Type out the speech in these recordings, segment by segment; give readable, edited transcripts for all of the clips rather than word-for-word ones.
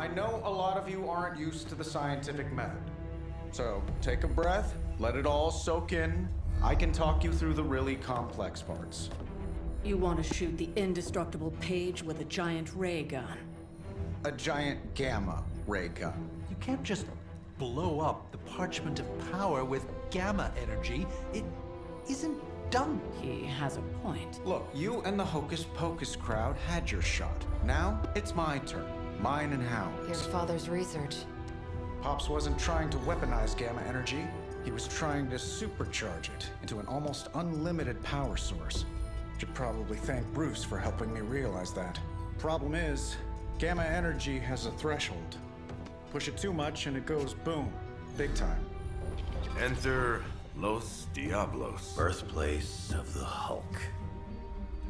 I know a lot of you aren't used to the scientific method. So, take a breath, let it all soak in. I can talk you through the really complex parts. You want to shoot the indestructible Page with a giant ray gun. A giant gamma ray gun. You can't just blow up the parchment of power with gamma energy. It isn't done. He has a point. Look, you and the Hocus Pocus crowd had your shot. Now, it's my turn. Mine and Howard's. Your father's research. Pops wasn't trying to weaponize gamma energy. He was trying to supercharge it into an almost unlimited power source. Should probably thank Bruce for helping me realize that. Problem is, gamma energy has a threshold. Push it too much and it goes boom. Big time. Enter Los Diablos. Birthplace of the Hulk.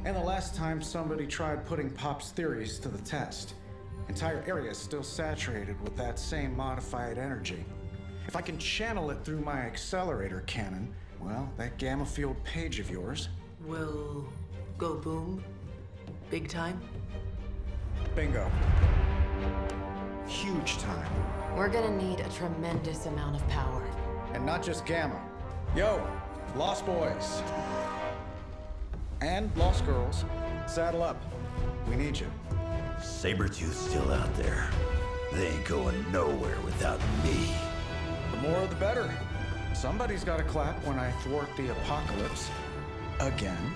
And the last time somebody tried putting Pop's theories to the test, entire areas still saturated with that same modified energy. If I can channel it through my accelerator cannon, well, that gamma field Page of yours will go boom? Big time? bingo. Huge time. We're gonna need a tremendous amount of power. And not just gamma. Yo, Lost Boys. And Lost Girls, saddle up. We need you. Sabretooth's still out there. They ain't going nowhere without me. The more the better. Somebody's gotta clap when I thwart the apocalypse. Again.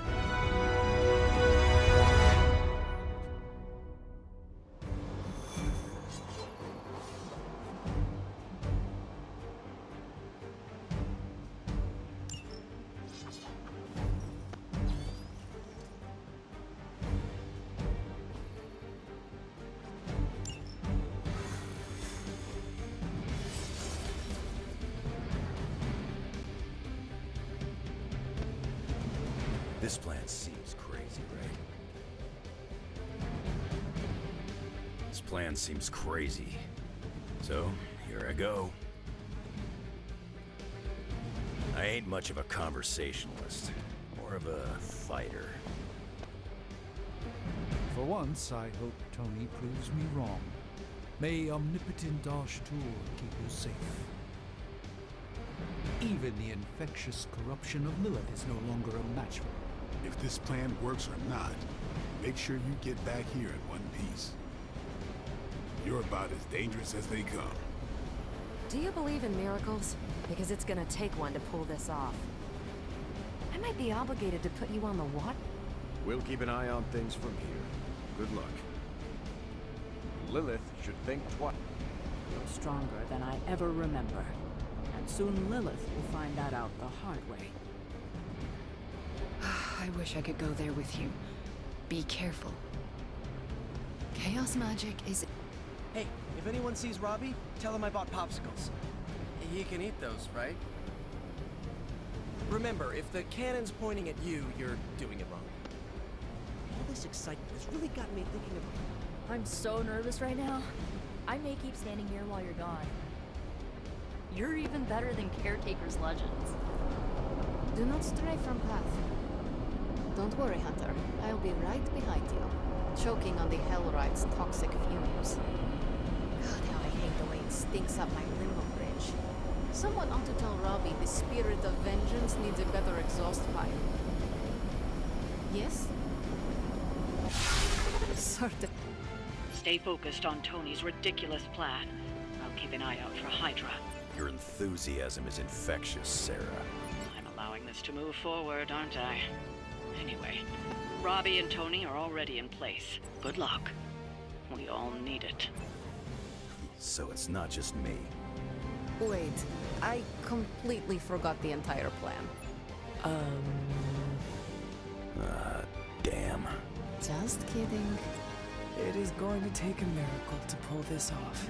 This plan seems crazy, right? This plan seems crazy. So, here I go. I ain't much of a conversationalist, more of a fighter. For once, I hope Tony proves me wrong. May omnipotent Ashtur keep you safe. Even the infectious corruption of Lilith is no longer a match for her. If this plan works or not, make sure you get back here in one piece. You're about as dangerous as they come. Do you believe in miracles? Because it's gonna take one to pull this off. I might be obligated to put you on the what? We'll keep an eye on things from here. Good luck. Lilith should think twice. You're stronger than I ever remember. And soon Lilith will find that out the hard way. I wish I could go there with you. Be careful. Chaos magic is... Hey, if anyone sees Robbie, tell him I bought popsicles. He can eat those, right? Remember, if the cannon's pointing at you, you're doing it wrong. All this excitement has really got me thinking about... I'm so nervous right now. I may keep standing here while you're gone. You're even better than Caretaker's legends. Do not stray from path. Don't worry, Hunter. I'll be right behind you, choking on the Hellrite's toxic fumes. God, how I hate the way it stinks up my limbo bridge. Someone ought to tell Robbie the spirit of vengeance needs a better exhaust pipe. Yes? Sort of. Stay focused on Tony's ridiculous plan. I'll keep an eye out for Hydra. Your enthusiasm is infectious, Sarah. I'm allowing this to move forward, aren't I? Anyway, Robbie and Tony are already in place. Good luck. We all need it. So it's not just me. Wait, I completely forgot the entire plan. Damn. Just kidding. It is going to take a miracle to pull this off.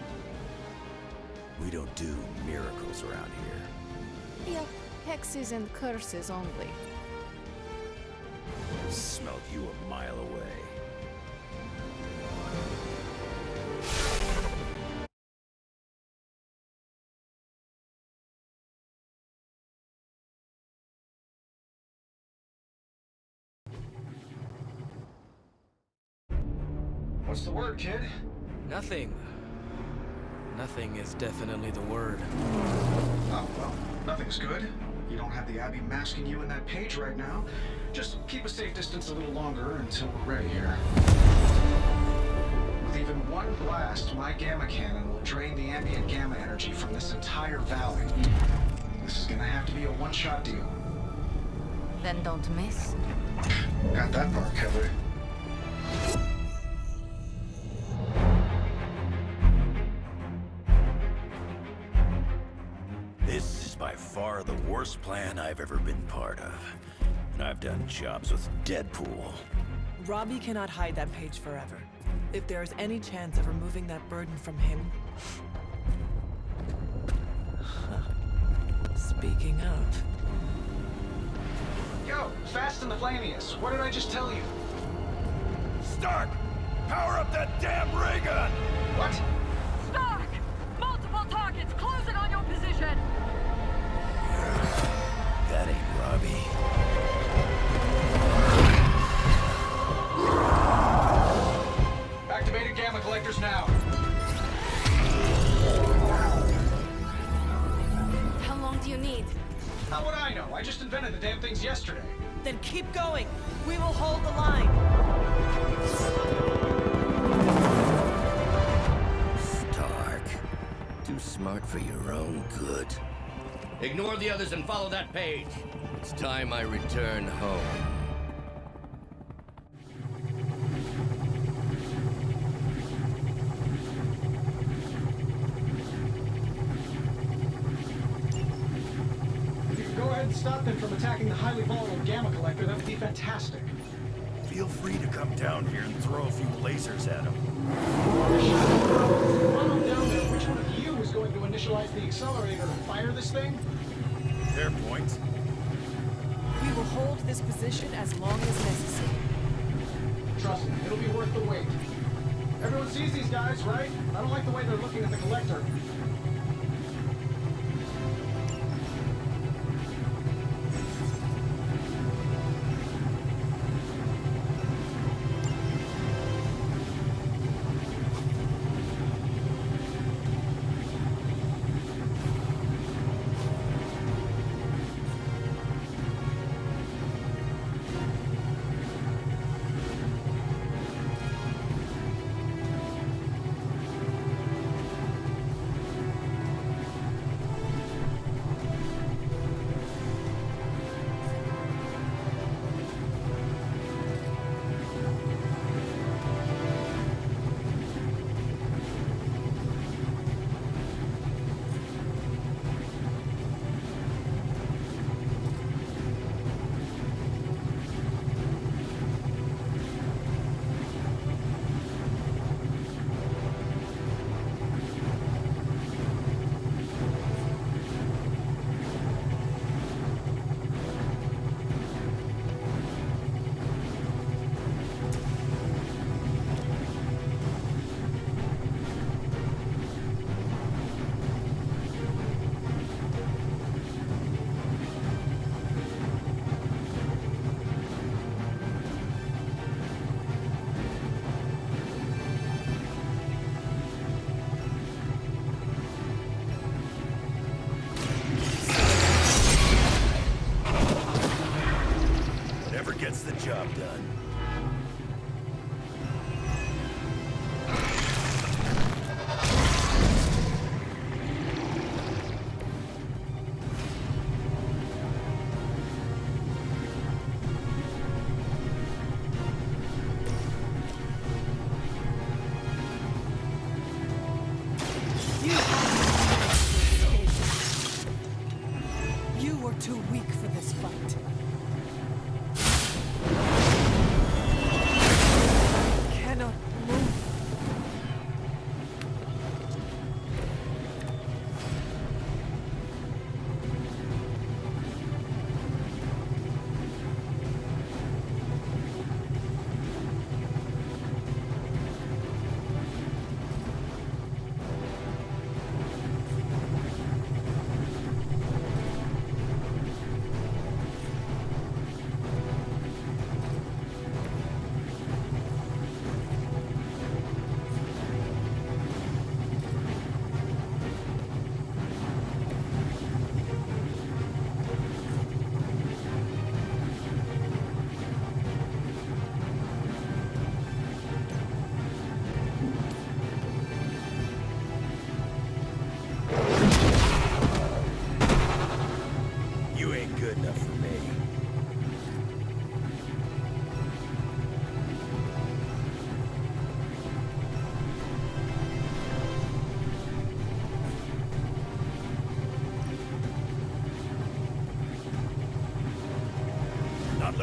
We don't do miracles around here. Yep, hexes and curses only. Smelled you a mile away. What's the word, kid? Nothing. Nothing is definitely the word. Oh, well, nothing's good. You don't have the Abbey masking you in that page right now. Just keep a safe distance a little longer until we're ready here. With even one blast, my gamma cannon will drain the ambient gamma energy from this entire valley. This is gonna have to be a one-shot deal. Then don't miss. Got that part covered. This is by far the worst plan I've ever been part of. And I've done jobs with Deadpool. Robbie cannot hide that page forever. If there is any chance of removing that burden from him... Speaking of... Yo, Fast and the Flamius, what did I just tell you? Stark! Power up that damn ray gun! What? Stark! Multiple targets closing on your position! That ain't Robbie. Activated gamma collectors now. How long do you need? How would I know? I just invented the damn things yesterday. Then keep going. We will hold the line. Stark. Too smart for your own good. Ignore the others and follow that page. It's time I return home. If you could go ahead and stop them from attacking the highly volatile gamma collector, that would be fantastic. Feel free to come down here and throw a few lasers at him. Run on down there. Which one of you is going to initialize the accelerator and fire this thing? Fair point. We will hold this position as long as necessary. Trust me, it'll be worth the wait. Everyone sees these guys, right? I don't like the way they're looking at the collector.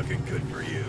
looking good for you.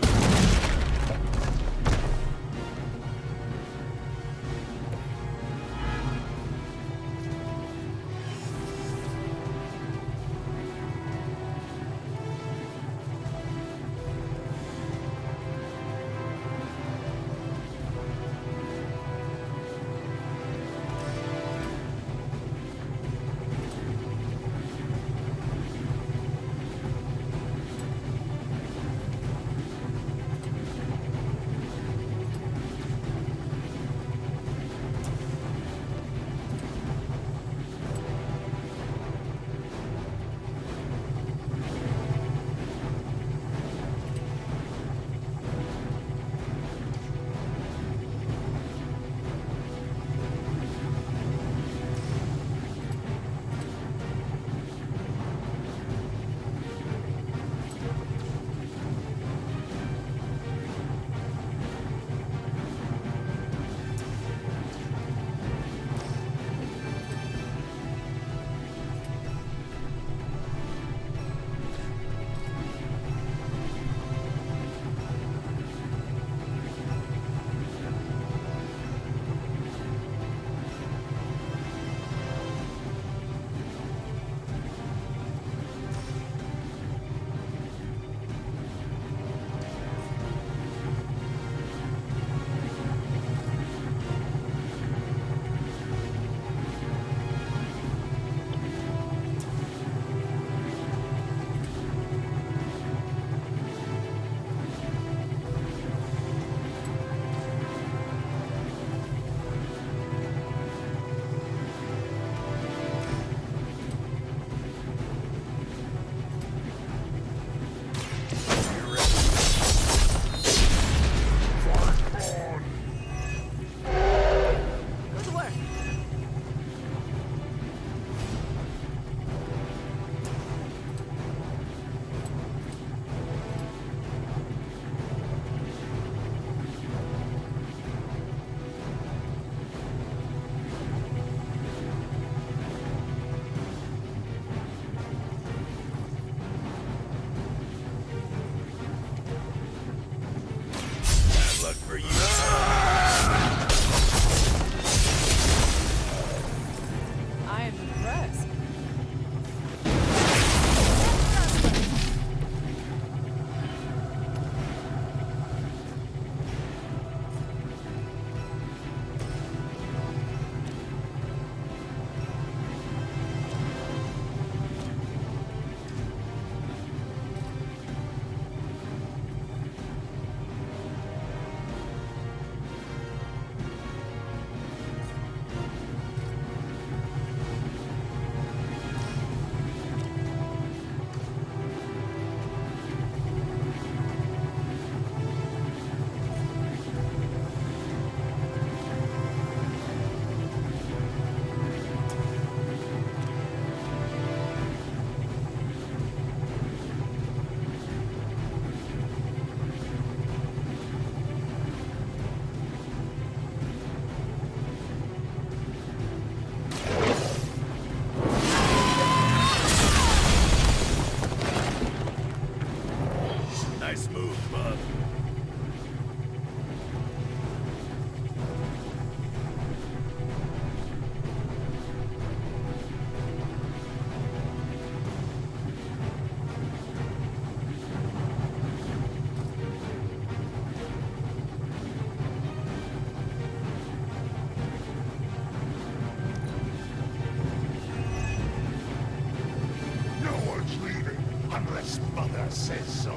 says so.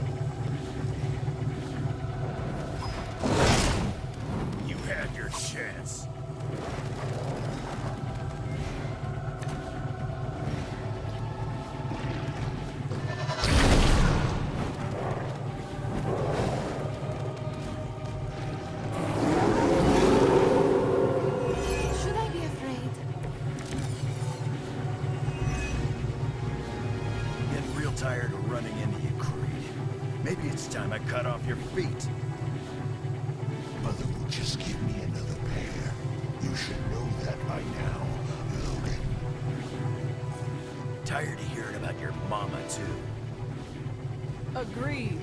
You had your chance. Should I be afraid? Getting real tired of running into you, Creed. Maybe it's time I cut off your feet. Mother will just give me another pair. You should know that by now, Logan. Tired of hearing about your mama, too. Agreed.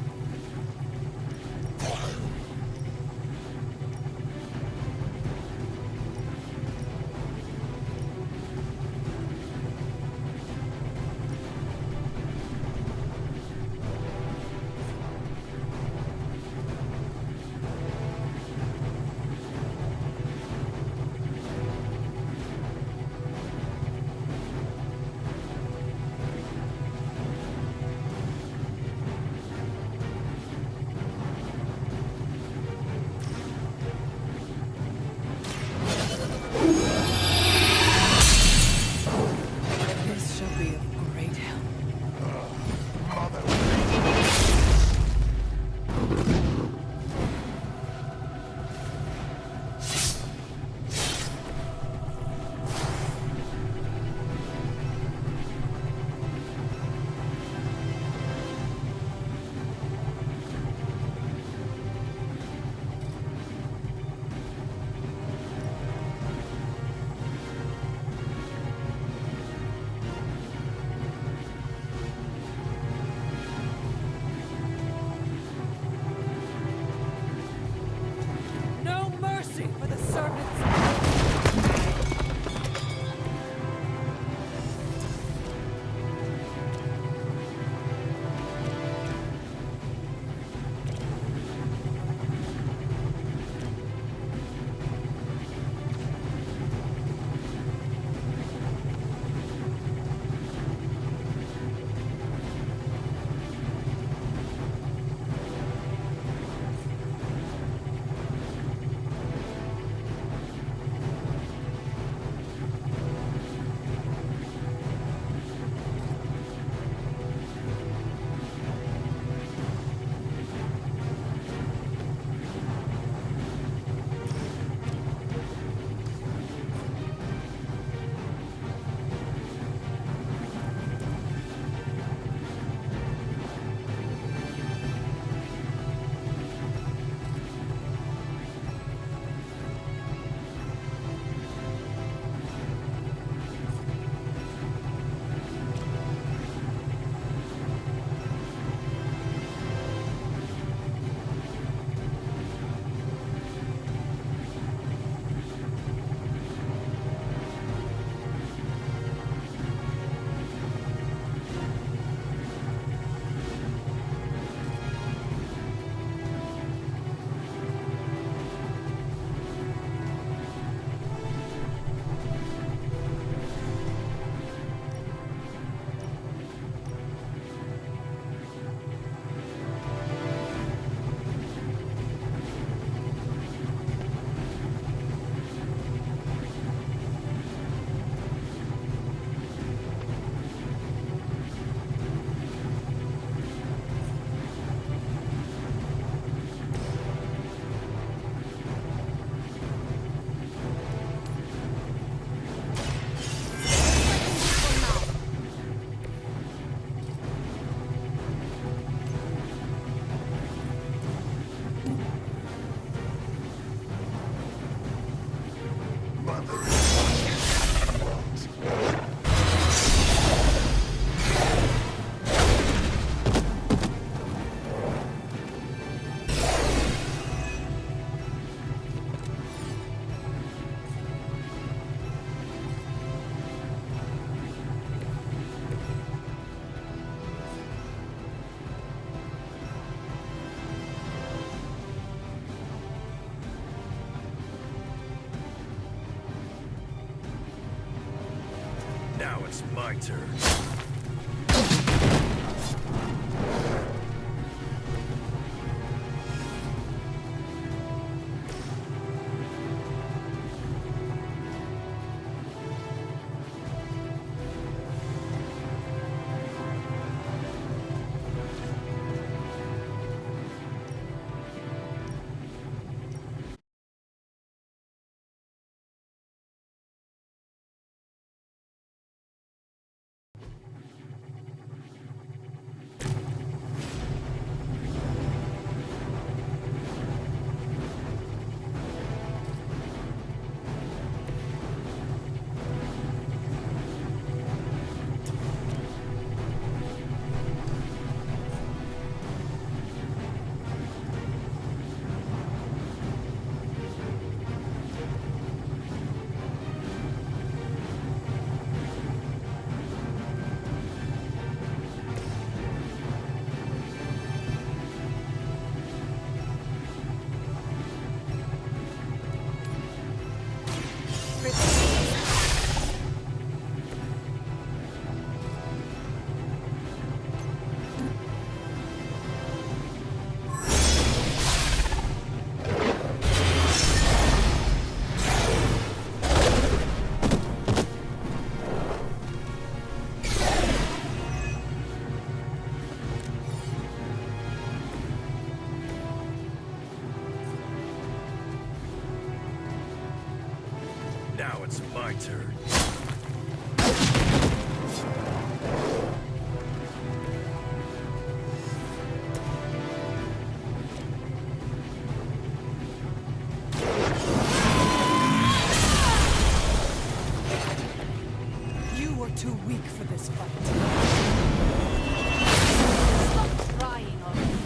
Now it's my turn. Now it's my turn. You were too weak for this fight. Stop trying already.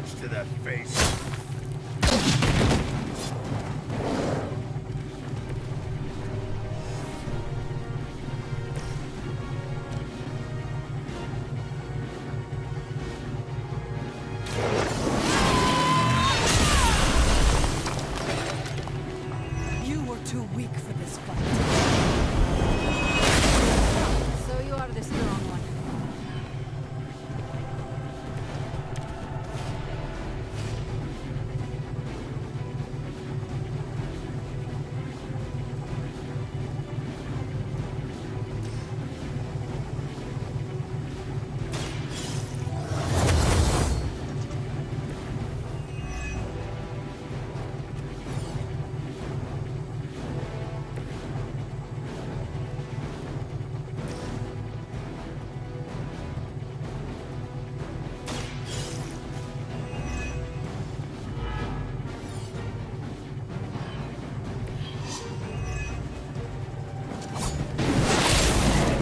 attached to that face. You were too weak for this fight. So you are the strong one.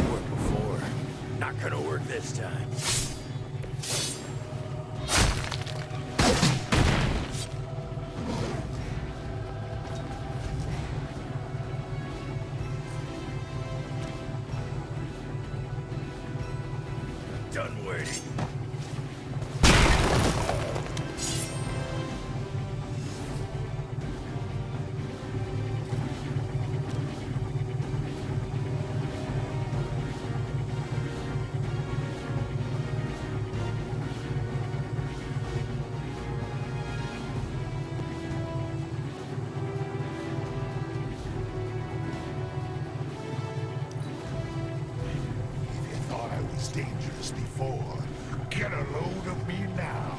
Worked before. Not gonna work this time. Done waiting. If you thought I was dangerous before, get a load of me now.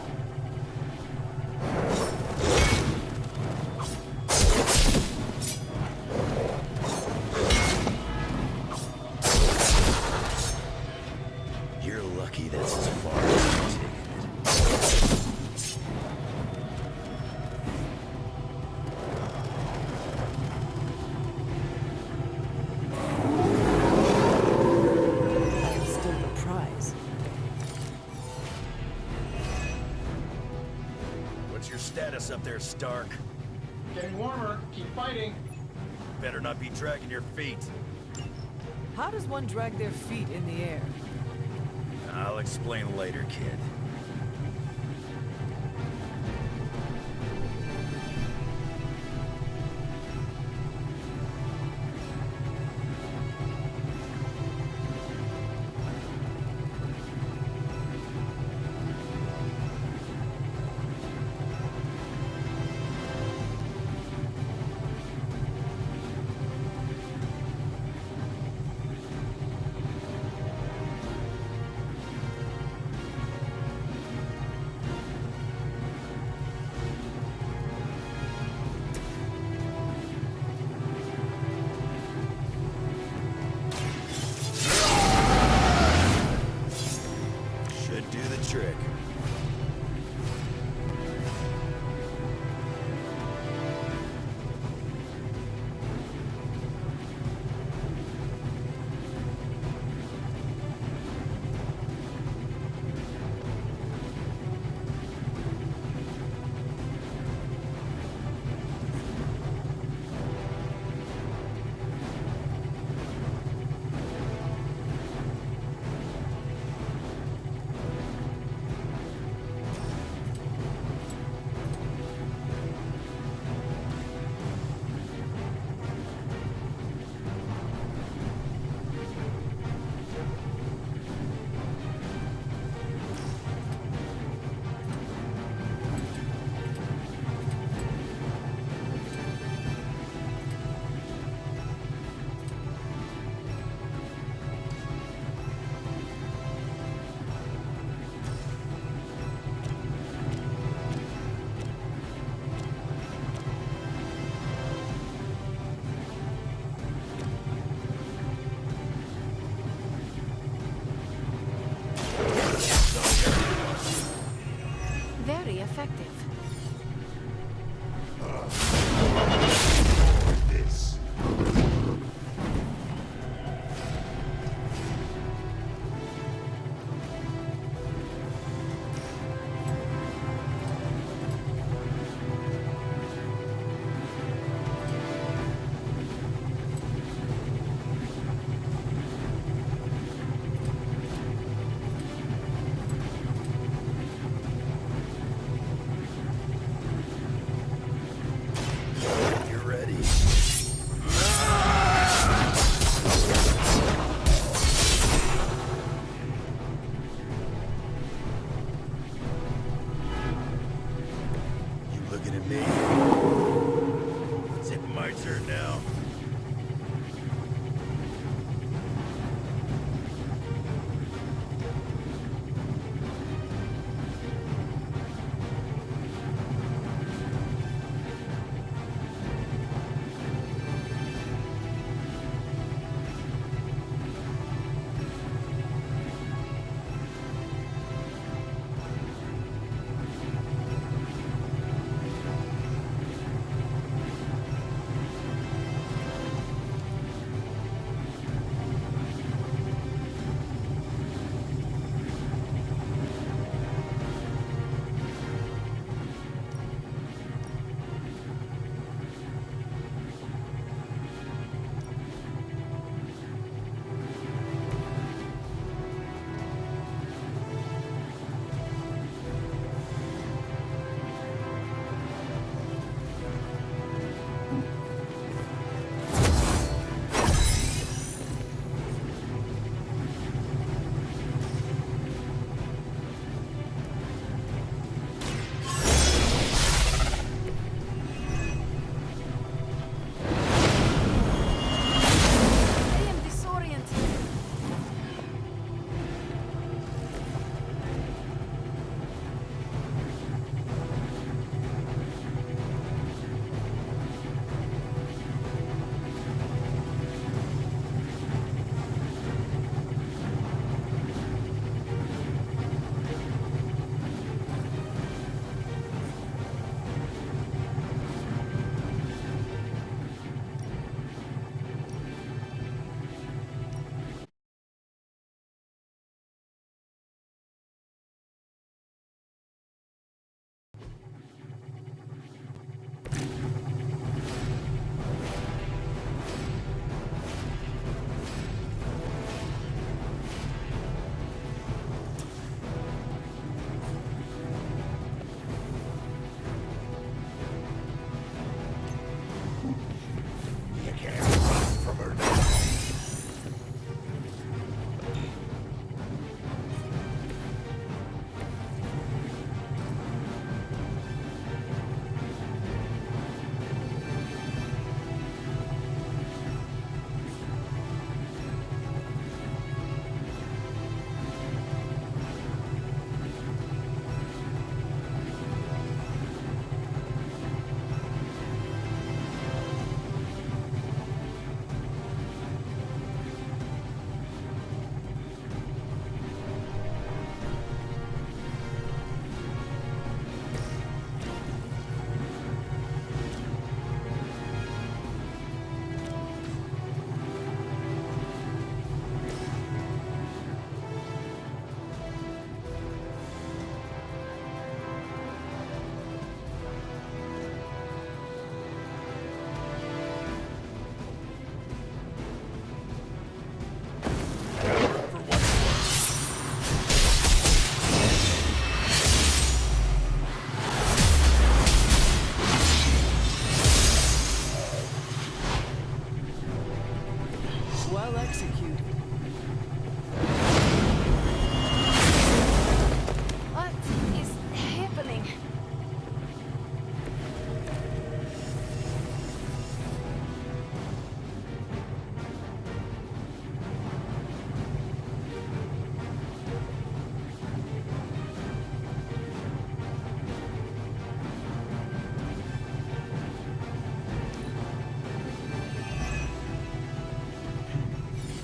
You're lucky that's as far as I've taken it. I am still the prize. What's your status up there, Stark? Getting warmer. Keep fighting. Better not be dragging your feet. How does one drag their feet in the air? I'll explain later, kid. Well executed. What is happening?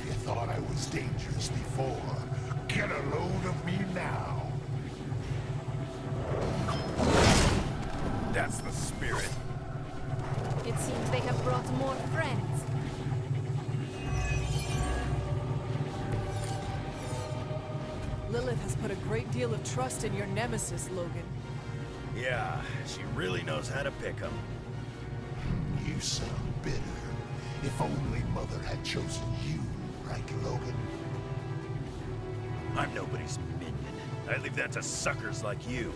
You thought I was dangerous before. Get a load of me now. That's the spirit. It seems they have brought more friends. Lilith has put a great deal of trust in your nemesis, Logan. Yeah, she really knows how to pick 'em. You sound bitter. If only Mother had chosen you, right, Logan? I'm nobody's minion. I leave that to suckers like you.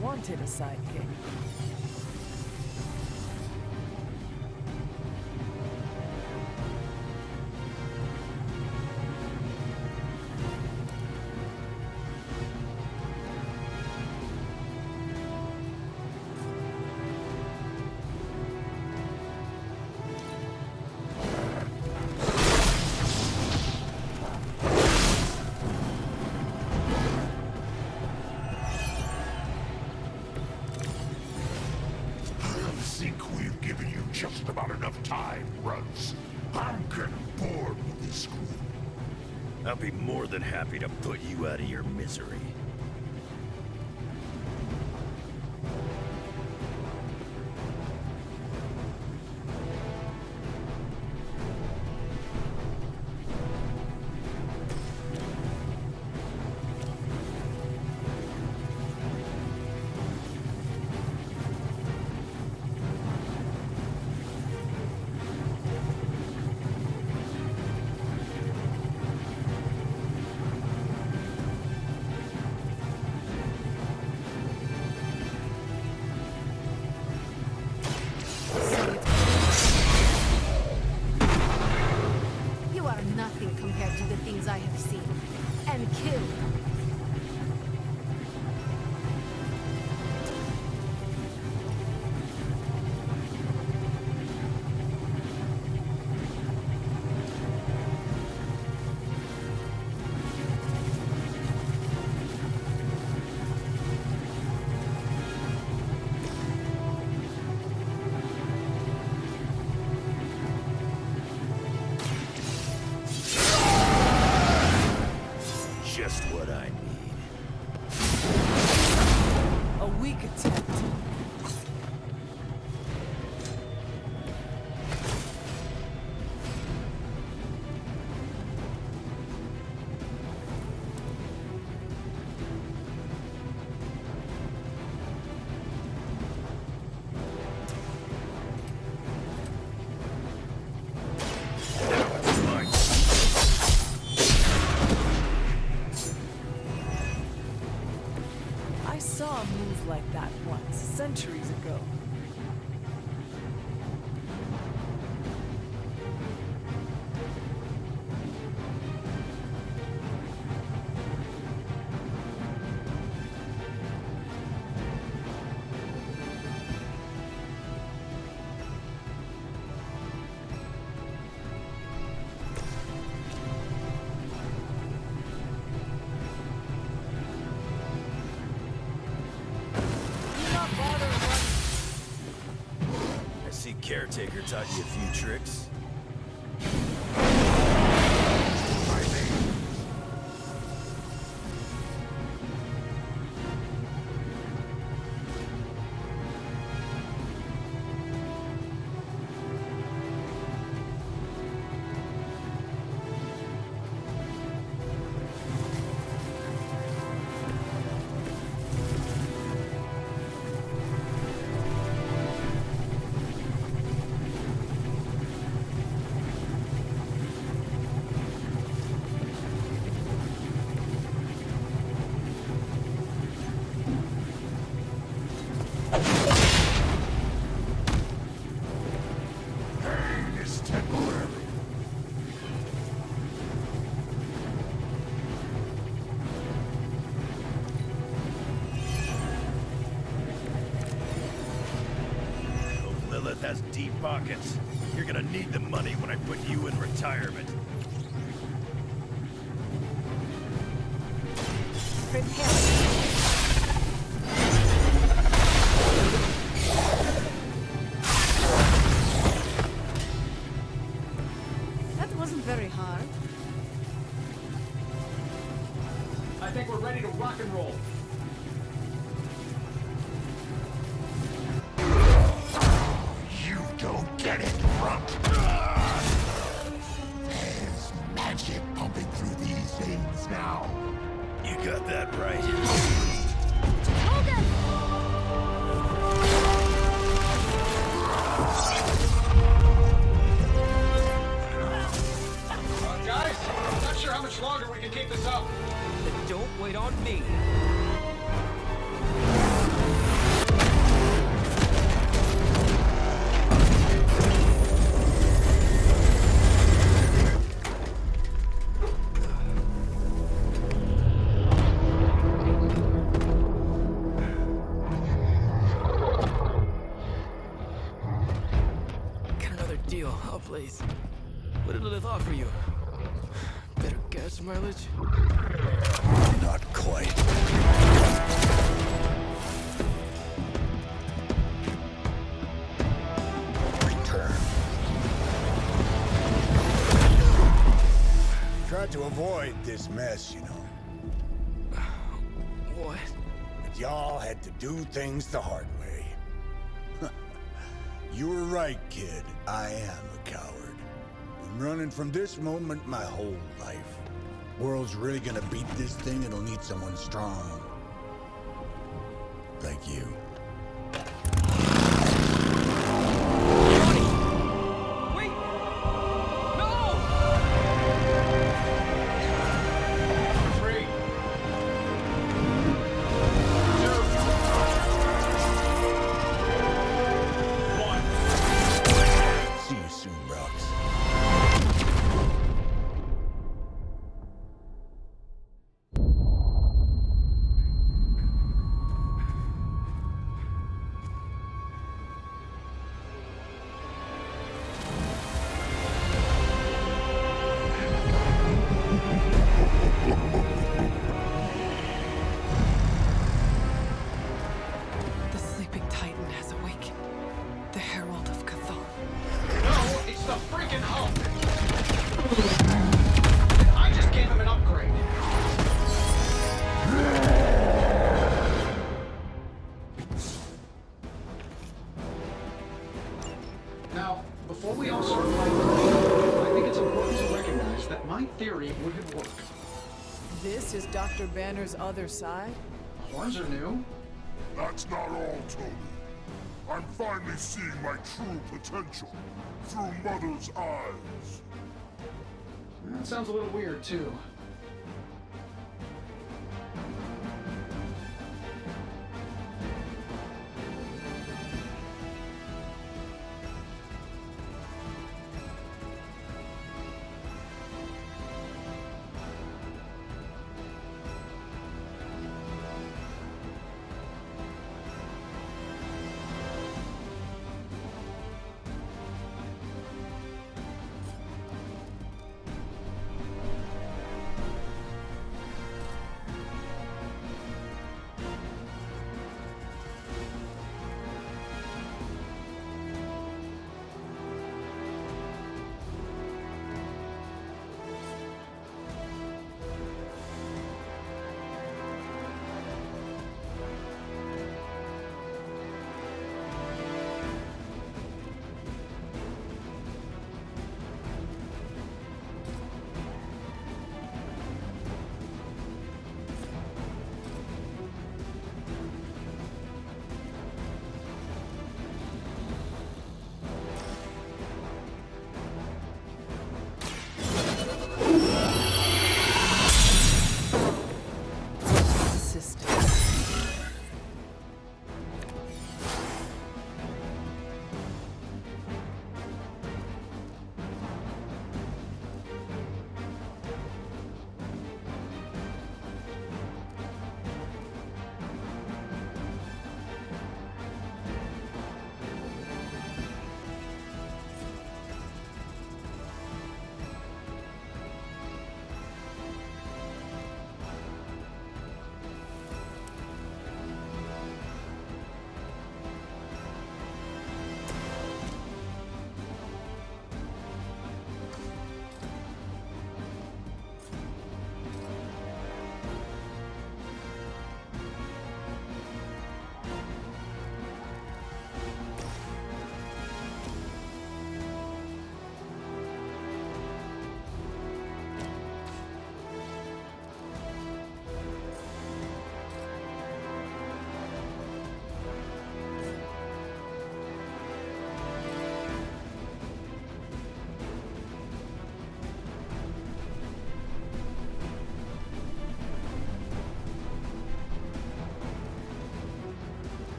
Wanted a sidekick. Just about enough time, Runs. I'm getting bored with this group. I'll be more than happy to put you out of your misery. I saw a move like that once, centuries ago. Caretaker taught you a few tricks. Has deep pockets. You're gonna need the money when I put you in retirement. That wasn't very hard. I think we're ready to rock and roll. Don't get it wrong. There's magic pumping through these veins now. You got that right. Hold him! Guys, I'm not sure how much longer we can keep this up. Then don't wait on me. Please. What did Lilith offer you? Better gas mileage? Not quite. Return. Tried to avoid this mess, you know. What? But y'all had to do things the hard way. You were right, kid. I am a coward. Been running from this moment my whole life. World's really gonna beat this thing, it'll need someone strong. Like you. Wait! No! 3, 2, 1. See you soon, Rox. The sleeping Titan has awakened. The Herald of Cathar. No, it's the freaking Hulk! I just gave him an upgrade. Now, before we all start fighting, I think it's important to recognize that my theory would have worked. This is Dr. Banner's other side? Horns are new. That's not all, Tony. I'm finally seeing my true potential through Mother's eyes. That sounds a little weird, too. system.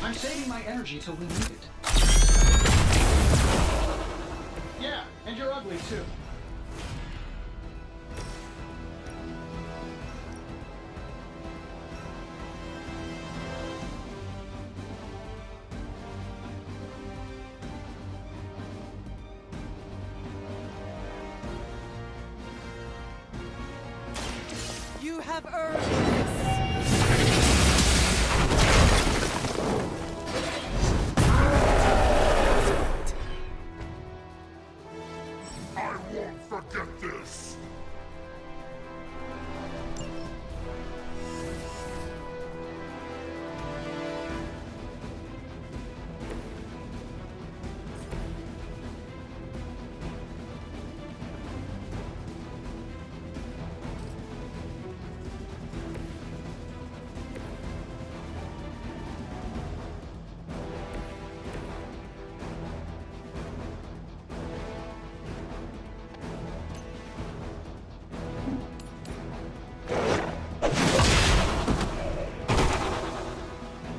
I'm saving my energy till we need it. Yeah, and you're ugly too. You have earned this. Forget this!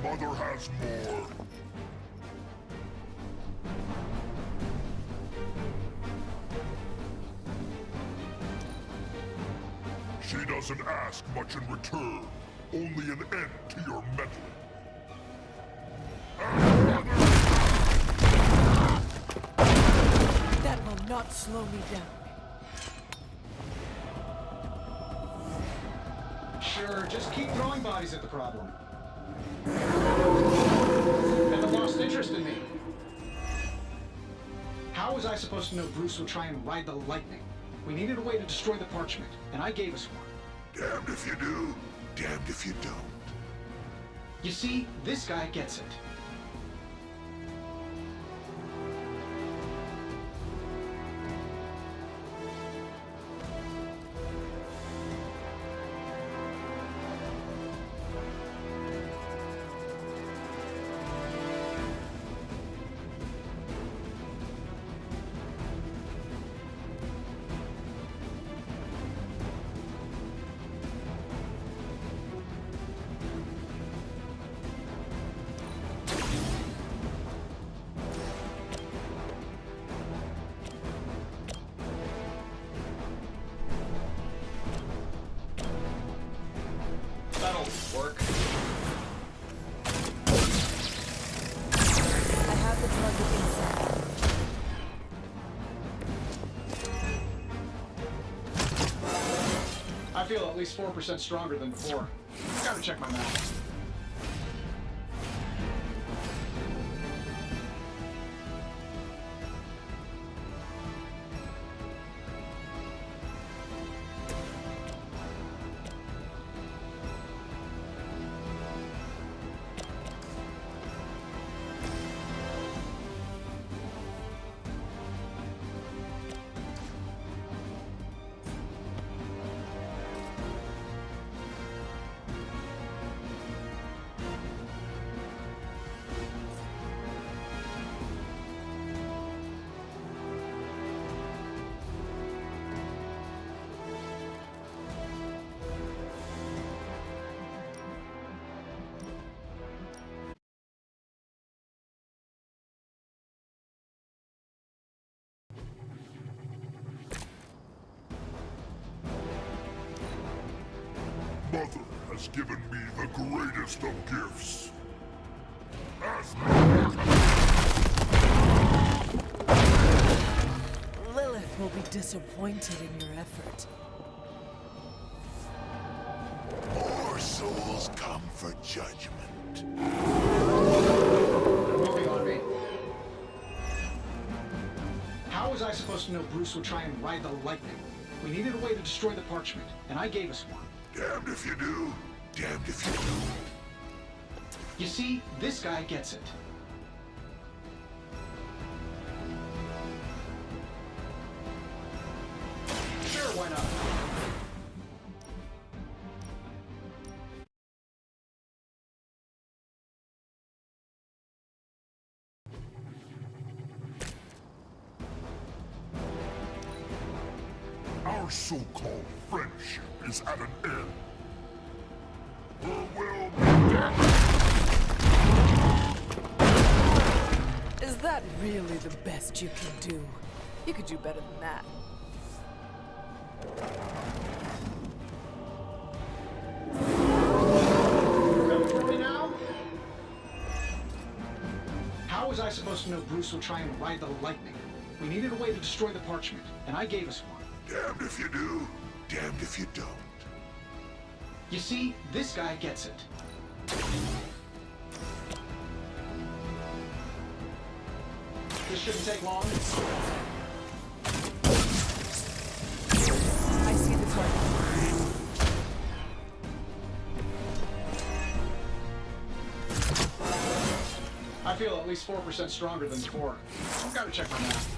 Mother has more. She doesn't ask much in return, only an end to your meddling. That will not slow me down. Sure, just keep throwing bodies at the problem. And have lost interest in me. How was I supposed to know Bruce would try and ride the lightning? We needed a way to destroy the parchment, and I gave us one. Damned if you do, damned if you don't. You see, this guy gets it. That'll work. I have the target inside. I feel at least 4% stronger than before. Gotta check my math. has given me the greatest of gifts. As Lilith will be disappointed in your effort. more souls come for judgment. Moving on me. How was I supposed to know Bruce would try and ride the lightning? We needed a way to destroy the parchment, and I gave us one. Damned if you do, damned if you don't. You see, this guy gets it. Sure, why not? Our so-called friendship is at an end. Her will be damned. Is that really the best you can do? You could do better than that. Coming for me now? How was I supposed to know Bruce would try and ride the lightning? We needed a way to destroy the parchment, and I gave us one. Damned if you do, damned if you don't. You see, this guy gets it. This shouldn't take long. I see the target. I feel at least 4% stronger than before. I've got to check my math.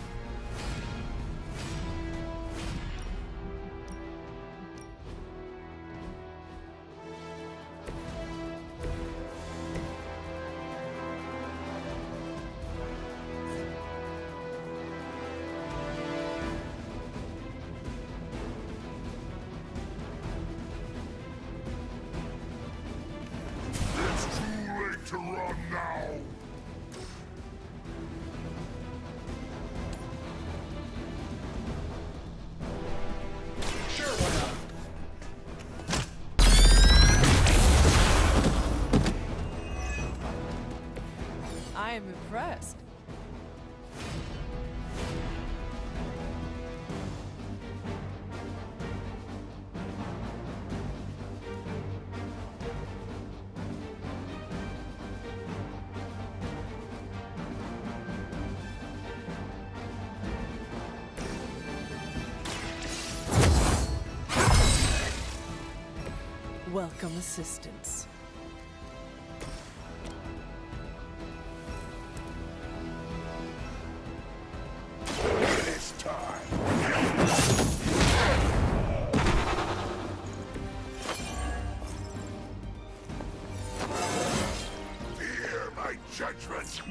It's too late to run now. Sure, why not? I am impressed. Welcome assistance. It's time. Hear my judgment.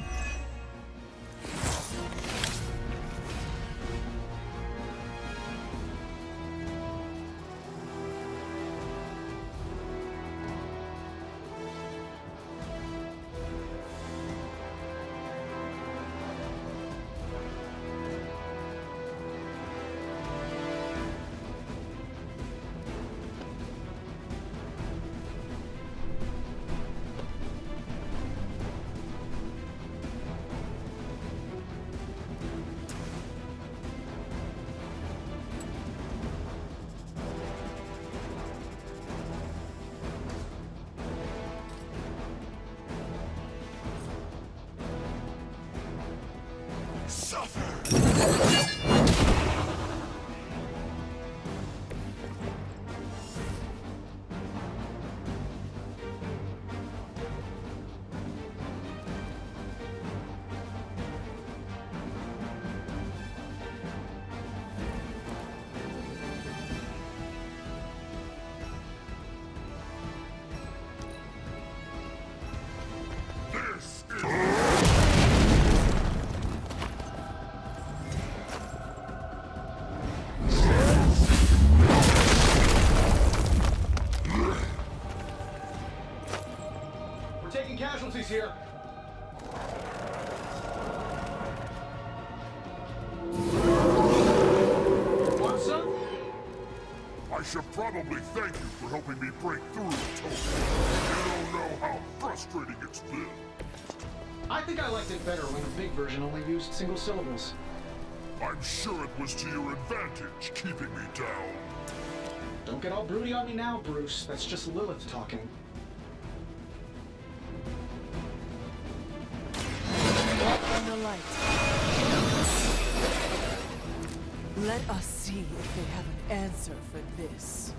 We're taking casualties here. I should probably thank you for helping me break through, Tony. You don't know how frustrating it's been. I think I liked it better when the big version only used single syllables. I'm sure it was to your advantage, keeping me down. Don't get all broody on me now, Bruce. That's just Lilith talking. On the light. Let us see if they have an answer for this.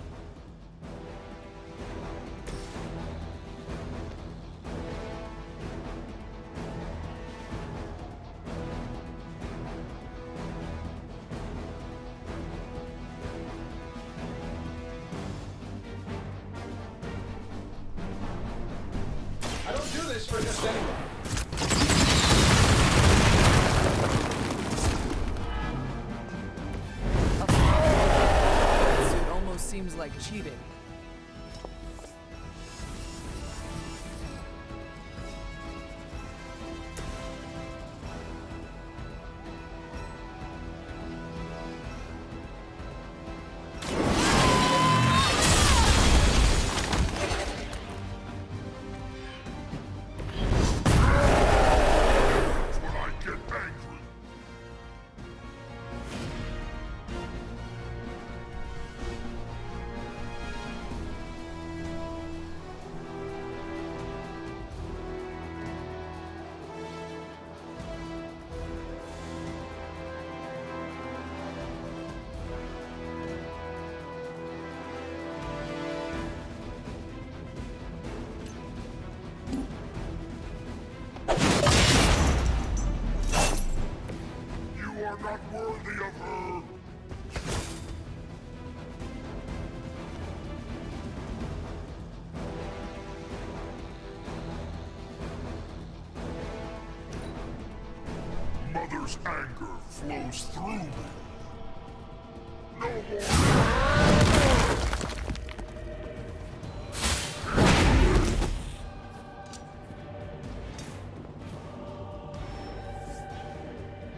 I don't do this for just anyone. It almost seems like cheating. Not worthy of her! Mother's anger flows through me. No more!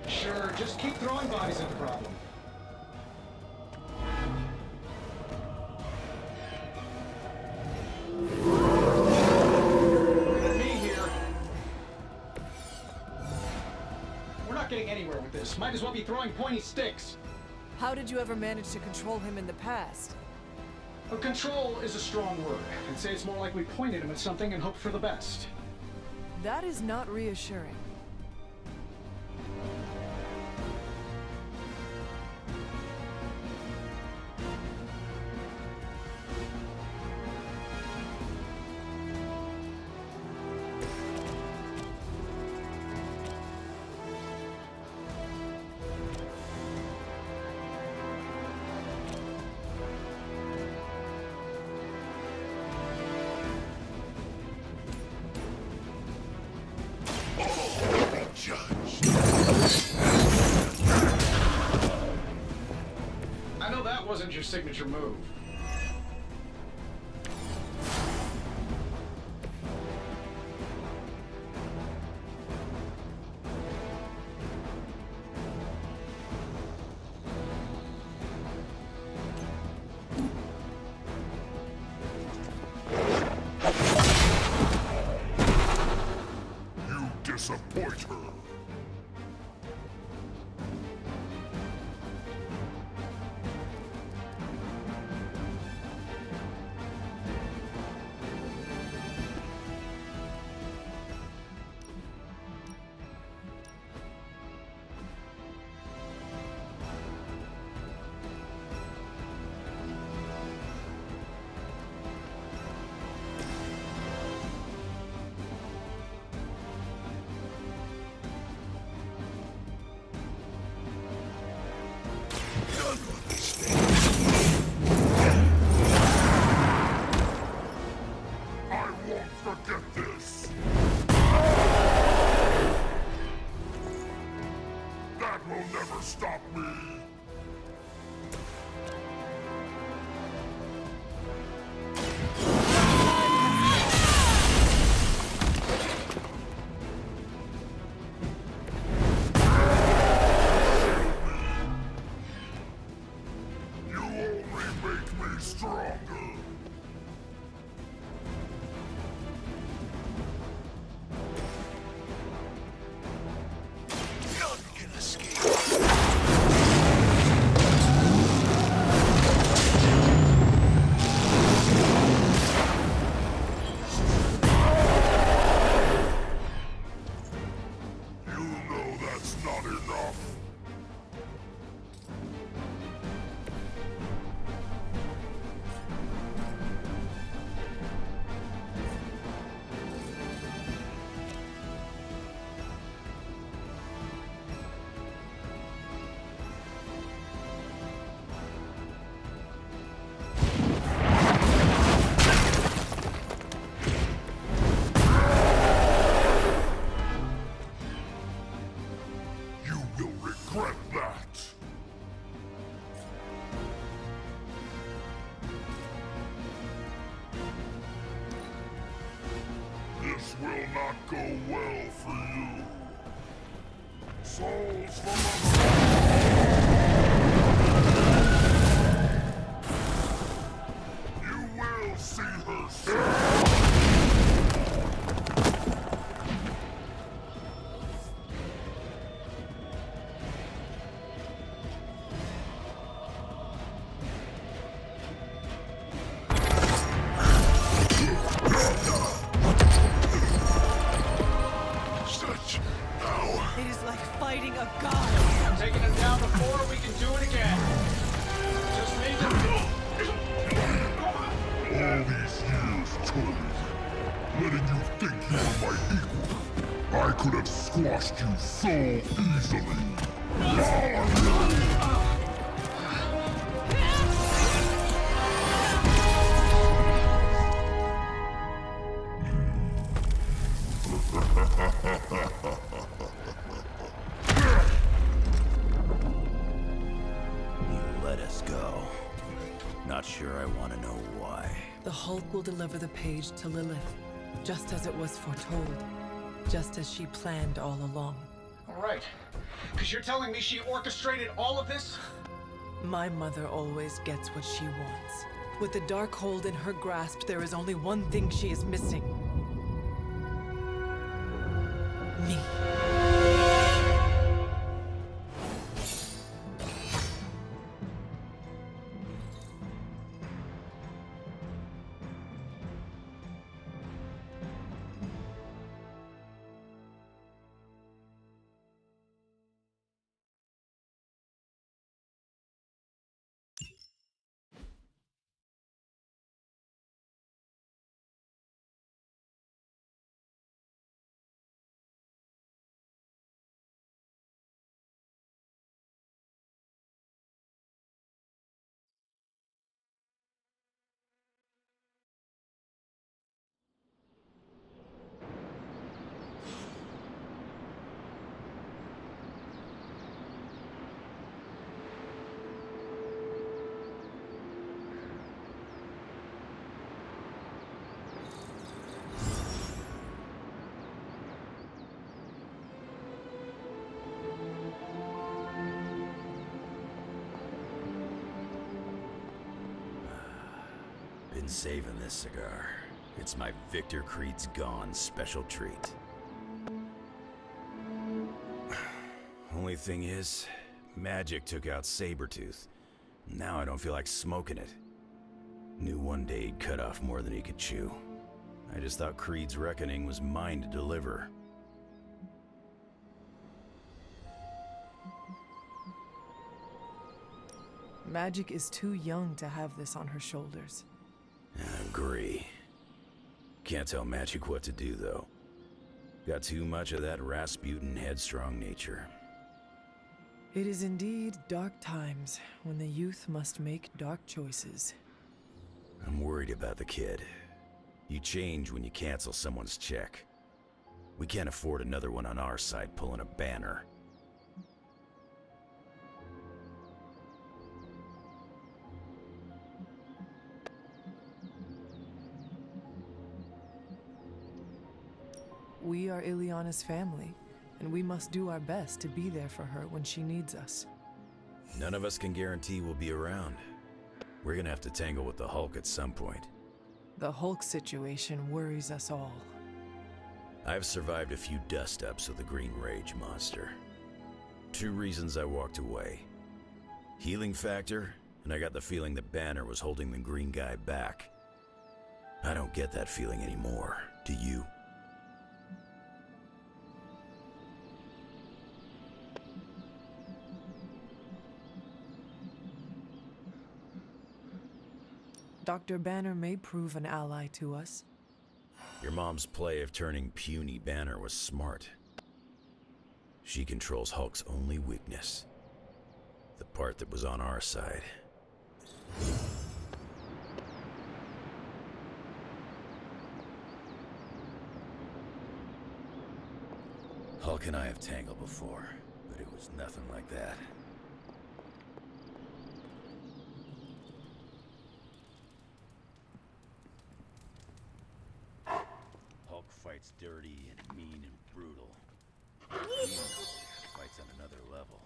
Sure, just keep throwing bodies at the problem. Me here. We're not getting anywhere with this. Might as well be throwing pointy sticks. How did you ever manage to control him in the past? Well, control is a strong word. I'd say it's more like we pointed him at something and hoped for the best. That is not reassuring. I know that wasn't your signature move. You disappoint her. stronger. None can escape. You know that's not enough. You will regret that. This will not go well for you. Souls from you will see her soon. Such power. It is like fighting a god. I'm taking him down before we can do it again. Just need to... All these years, Tony, letting you think you were my equal, I could have squashed you so easily. You let us go. Not sure I want to know why. The Hulk will deliver the page to Lilith, just as it was foretold, just as she planned all along. All right. Because you're telling me she orchestrated all of this? My mother always gets what she wants. With the Darkhold in her grasp, there is only one thing she is missing. Me. Been saving this cigar. It's my Victor Creed's Gone special treat. Only thing is, magic took out Sabretooth. Now I don't feel like smoking it. Knew one day he'd cut off more than he could chew. I just thought Creed's reckoning was mine to deliver. Magic is too young to have this on her shoulders. I agree. Can't tell Magic what to do, though. Got too much of that Rasputin headstrong nature. It is indeed dark times when the youth must make dark choices. I'm worried about the kid. You change when you cancel someone's check. We can't afford another one on our side pulling a banner. We are Ileana's family, and we must do our best to be there for her when she needs us. None of us can guarantee we'll be around. We're gonna have to tangle with the Hulk at some point. The Hulk situation worries us all. I've survived a few dust-ups with the Green Rage monster. 2 reasons I walked away. Healing factor, and I got the feeling that Banner was holding the green guy back. I don't get that feeling anymore, do you? Dr. Banner may prove an ally to us. Your mom's play of turning puny Banner was smart. She controls Hulk's only weakness. The part that was on our side. Hulk and I have tangled before, but it was nothing like that. Hulk fights dirty and mean and brutal. Fights on another level.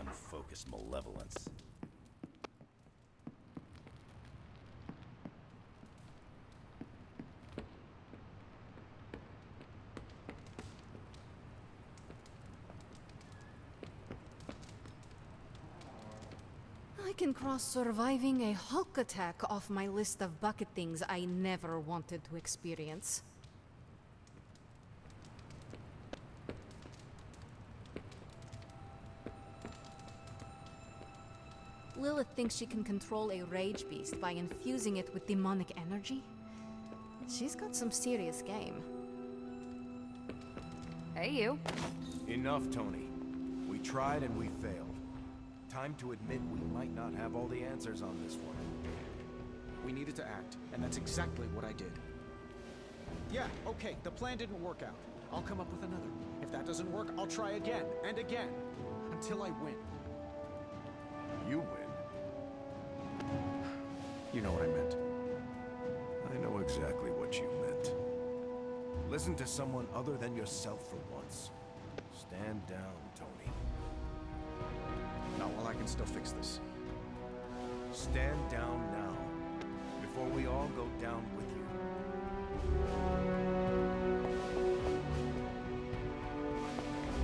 Unfocused malevolence. I can cross surviving a Hulk attack off my list of bucket things I never wanted to experience. Lilith thinks she can control a rage beast by infusing it with demonic energy. She's got some serious game. Hey, you. Enough, Tony. We tried and we failed. Time to admit we might not have all the answers on this one. We needed to act, and that's exactly what I did. Yeah, okay, the plan didn't work out. I'll come up with another. If that doesn't work, I'll try again and again, until I win. You win. You know what I meant. I know exactly what you meant. Listen to someone other than yourself for once. Stand down, Tony. No, well, I can still fix this. Stand down now, before we all go down with you.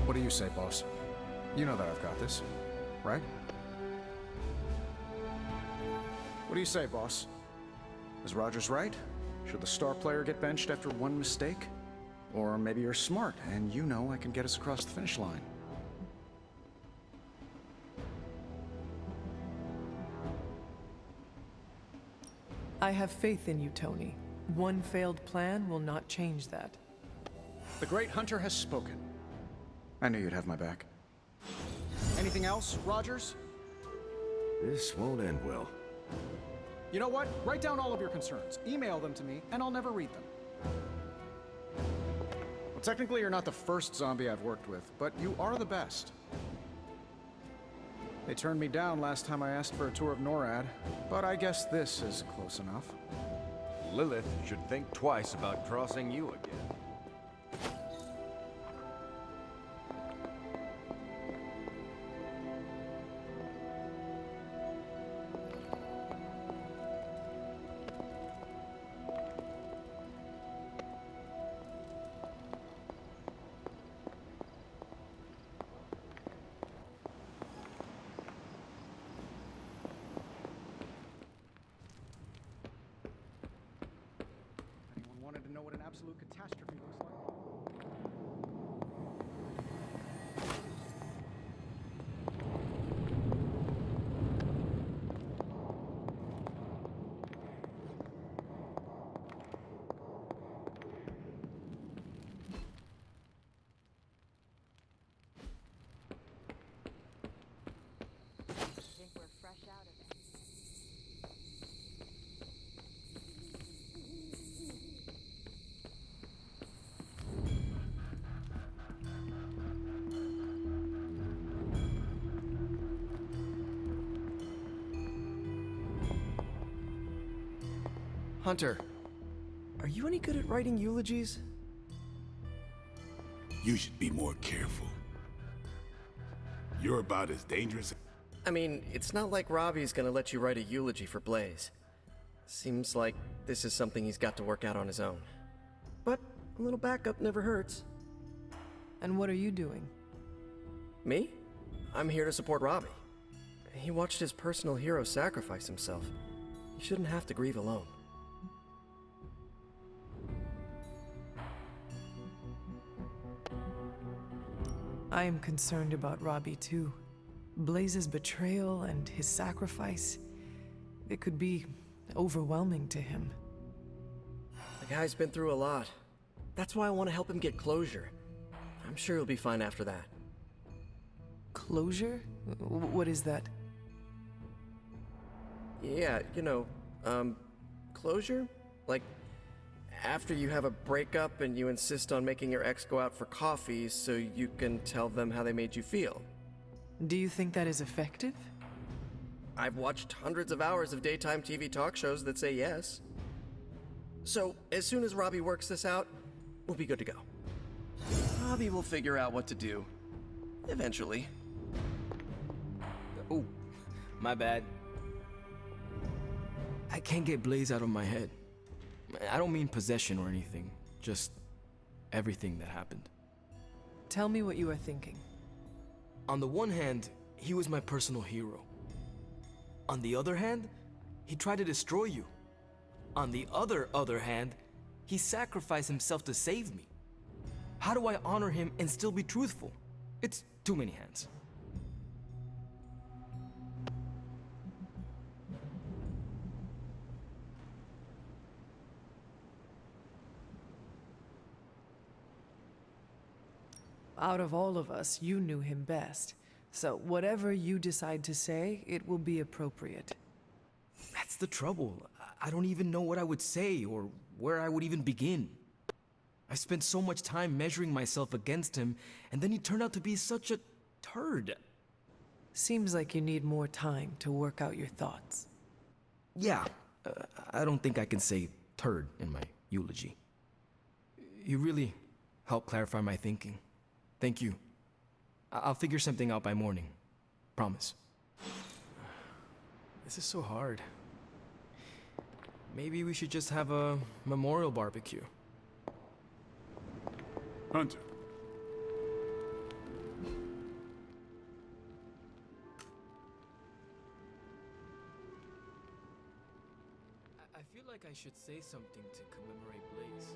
What do you say, boss? You know that I've got this, right? What do you say, boss? Is Rogers right? Should the star player get benched after one mistake? Or maybe you're smart, and you know I can get us across the finish line. I have faith in you, Tony. One failed plan will not change that. The great hunter has spoken. I knew you'd have my back. Anything else, Rogers? This won't end well. You know what? Write down all of your concerns. Email them to me, and I'll never read them. Well, technically you're not the first zombie I've worked with, but you are the best. They turned me down last time I asked for a tour of NORAD, but I guess this is close enough. Lilith should think twice about crossing you again. Anyone wanted to know what an absolute catastrophe looks like? I think we're fresh out of it. Hunter, are you any good at writing eulogies? You should be more careful. You're about as dangerous. I mean, it's not like Robbie's gonna let you write a eulogy for Blaze. Seems like this is something he's got to work out on his own. But a little backup never hurts. And what are you doing? Me? I'm here to support Robbie. He watched his personal hero sacrifice himself. He shouldn't have to grieve alone. I am concerned about Robbie too. Blaze's betrayal and his sacrifice, it could be overwhelming to him. The guy's been through a lot. That's why I want to help him get closure. I'm sure he'll be fine after that. Closure? What is that? Yeah, closure? Like, after you have a breakup and you insist on making your ex go out for coffee so you can tell them how they made you feel. Do you think that is effective? I've watched hundreds of hours of daytime TV talk shows that say yes. So, as soon as Robbie works this out, we'll be good to go. Robbie will figure out what to do. Eventually. Oh, my bad. I can't get Blaze out of my head. I don't mean possession or anything, just everything that happened. Tell me what you are thinking. On the one hand, he was my personal hero. On the other hand, he tried to destroy you. On the other hand, he sacrificed himself to save me. How do I honor him and still be truthful? It's too many hands. Out of all of us, you knew him best. So whatever you decide to say, it will be appropriate. That's the trouble. I don't even know what I would say or where I would even begin. I spent so much time measuring myself against him, and then he turned out to be such a turd. Seems like you need more time to work out your thoughts. Yeah, I don't think I can say turd in my eulogy. You really helped clarify my thinking. Thank you. I'll figure something out by morning. Promise. This is so hard. Maybe we should just have a memorial barbecue. Hunter. I feel like I should say something to commemorate Blaze.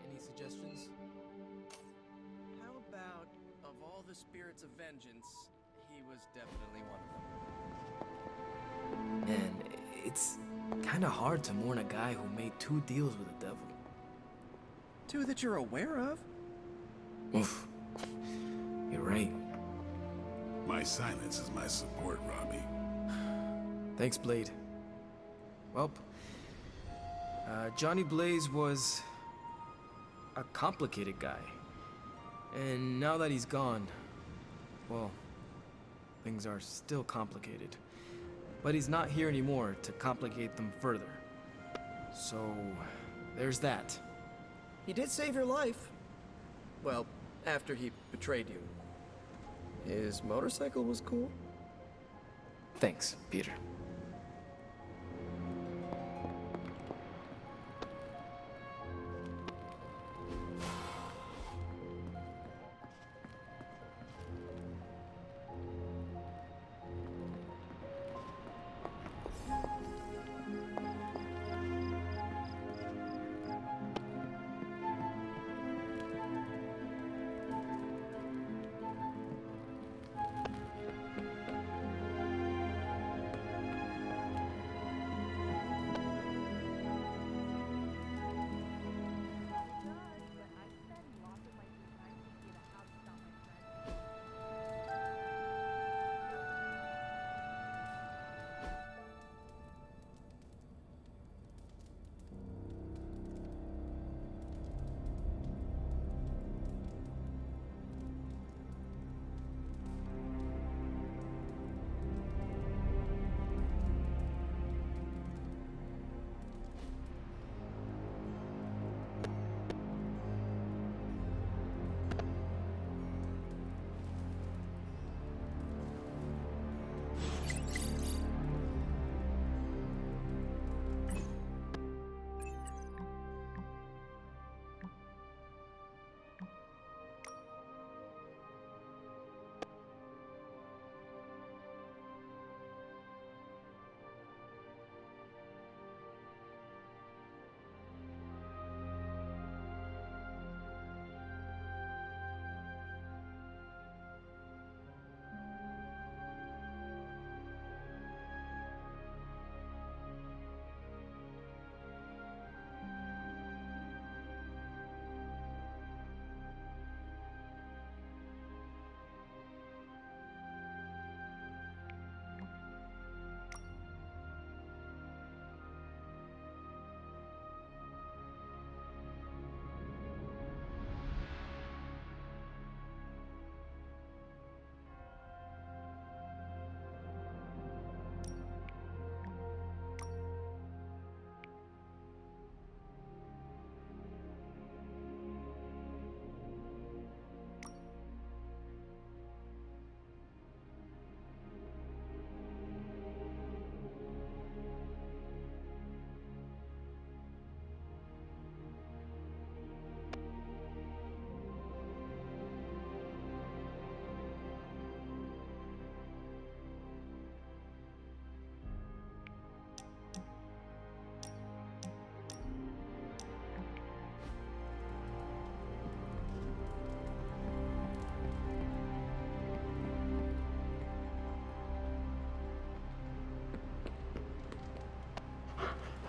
Any suggestions? How about, of all the spirits of vengeance, he was definitely one of them. Man, it's kinda hard to mourn a guy who made 2 deals with the devil. 2 that you're aware of? Oof. You're right. My silence is my support, Robbie. Thanks, Blade. Well, Johnny Blaze was a complicated guy. And now that he's gone, well, things are still complicated. But he's not here anymore to complicate them further. So, there's that. He did save your life. Well, after he betrayed you. His motorcycle was cool. Thanks, Peter.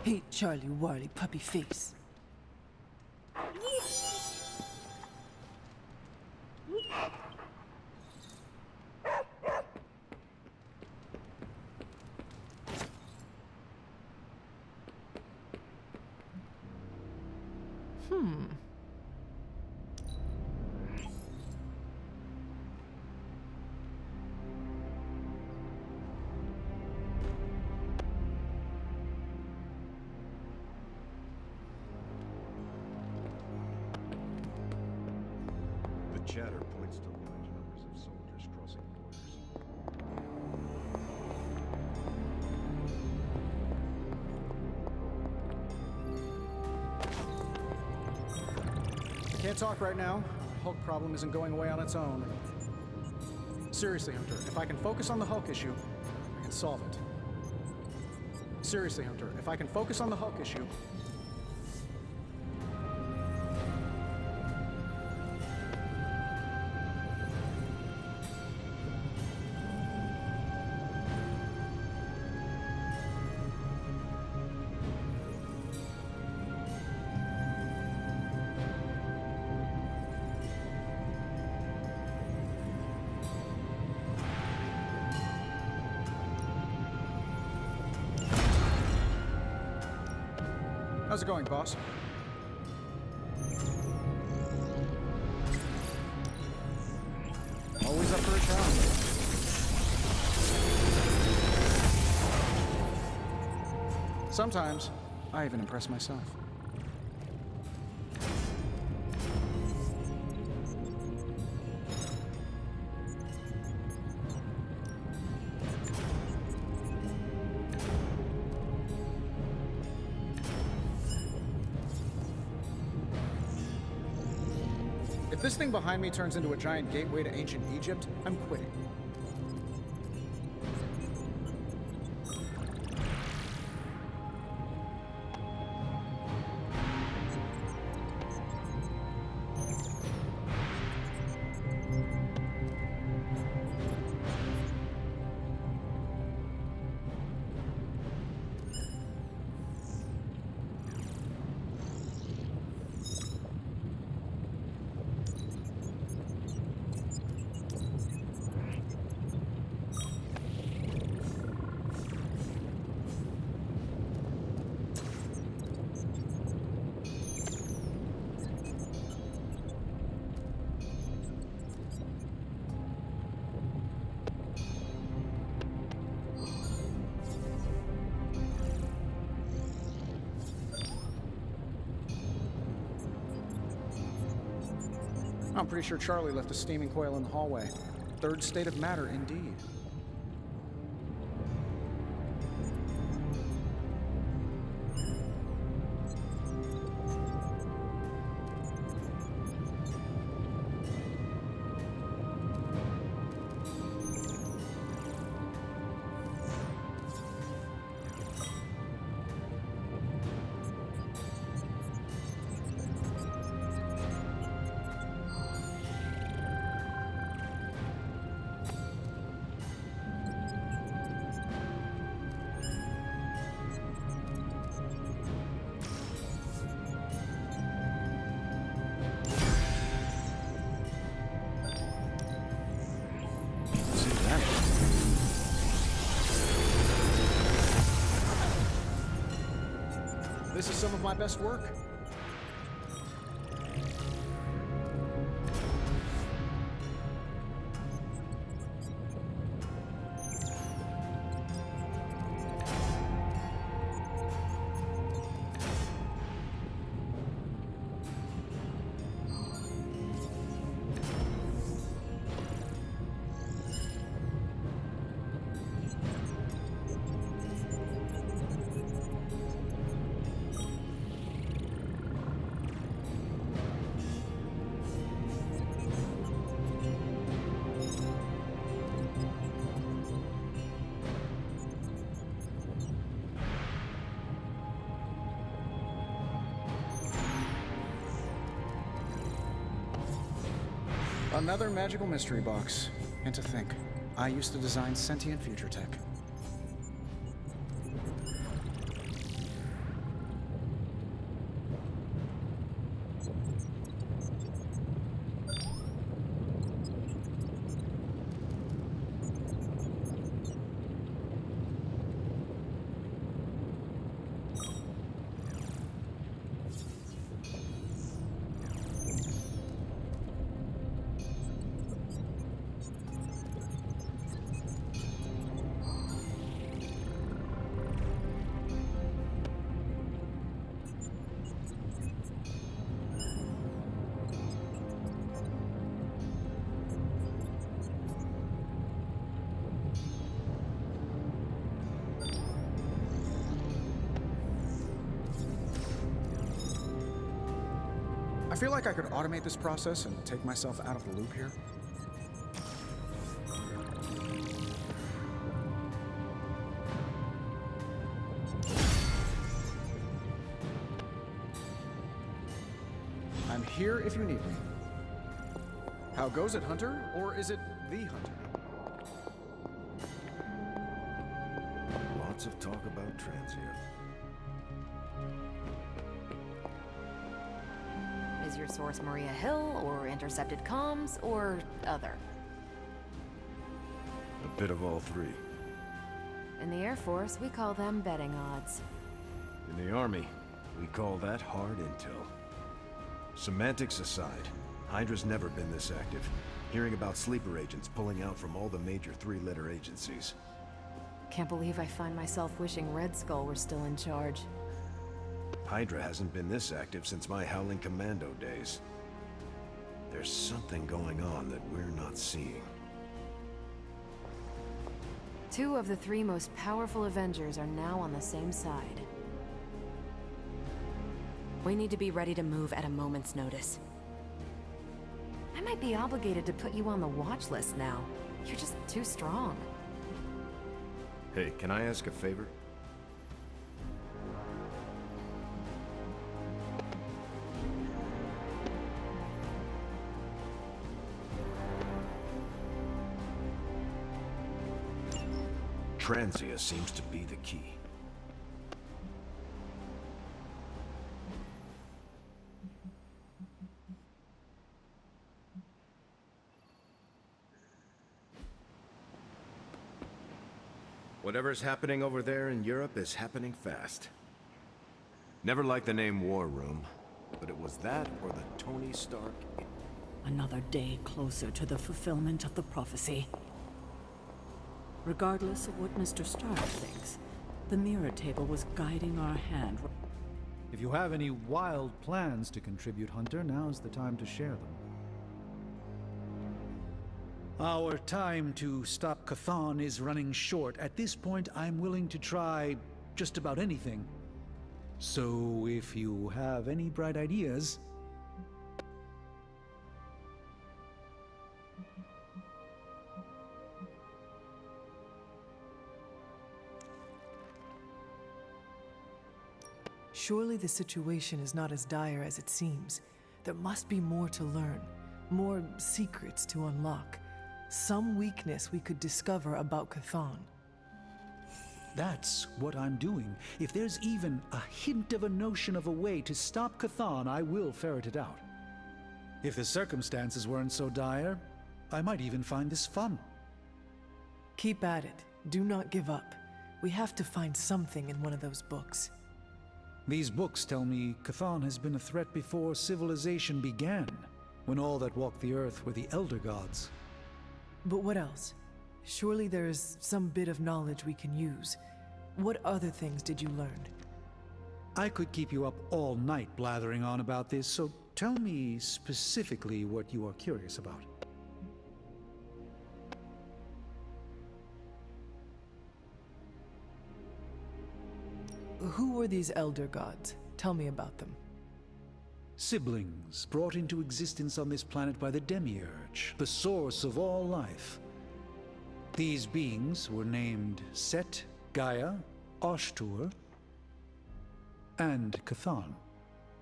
Hey, Charlie Warly puppy face. The chatter points to large numbers of soldiers crossing borders. I can't talk right now. Hulk problem isn't going away on its own. Seriously, Hunter, if I can focus on the Hulk issue, I can solve it. Seriously, Hunter, if I can focus on the Hulk issue, how's it going, boss? Always up for a challenge. Sometimes, I even impress myself. If this thing behind me turns into a giant gateway to ancient Egypt, I'm quitting. I'm pretty sure Charlie left a steaming coil in the hallway. Third state of matter, indeed. This is some of my best work. Another magical mystery box. And to think, I used to design sentient future tech. feel like I could automate this process and take myself out of the loop here. I'm here if you need me. How goes it, Hunter? Or is it the Hunter? Lots of talk about Transient. Is your source Maria Hill, or intercepted comms, or other? A bit of all three. In the Air Force, we call them betting odds. In the Army, we call that hard intel. Semantics aside, Hydra's never been this active. Hearing about sleeper agents pulling out from all the major three-letter agencies. Can't believe I find myself wishing Red Skull were still in charge. Hydra hasn't been this active since my Howling Commando days. There's something going on that we're not seeing. 2 of the 3 most powerful Avengers are now on the same side. We need to be ready to move at a moment's notice. I might be obligated to put you on the watch list now. You're just too strong. Hey, can I ask a favor? Transia seems to be the key. Whatever's happening over there in Europe is happening fast. Never liked the name War Room, but it was that or the Tony Stark. Another day closer to the fulfillment of the prophecy. Regardless of what Mr. Stark thinks, the mirror table was guiding our hand. If you have any wild plans to contribute, Hunter, now's the time to share them. Our time to stop Chthon is running short. At this point, I'm willing to try just about anything. So if you have any bright ideas... Surely the situation is not as dire as it seems. There must be more to learn, more secrets to unlock. Some weakness we could discover about Chthon. That's what I'm doing. If there's even a hint of a notion of a way to stop Chthon, I will ferret it out. If the circumstances weren't so dire, I might even find this fun. Keep at it. Do not give up. We have to find something in one of those books. These books tell me Chthon has been a threat before civilization began, when all that walked the earth were the Elder Gods. But what else? Surely there is some bit of knowledge we can use. What other things did you learn? I could keep you up all night blathering on about this, so tell me specifically what you are curious about. Who were these Elder Gods? Tell me about them. Siblings brought into existence on this planet by the Demiurge, the source of all life. These beings were named Set, Gaia, Ashtur, and Chthon.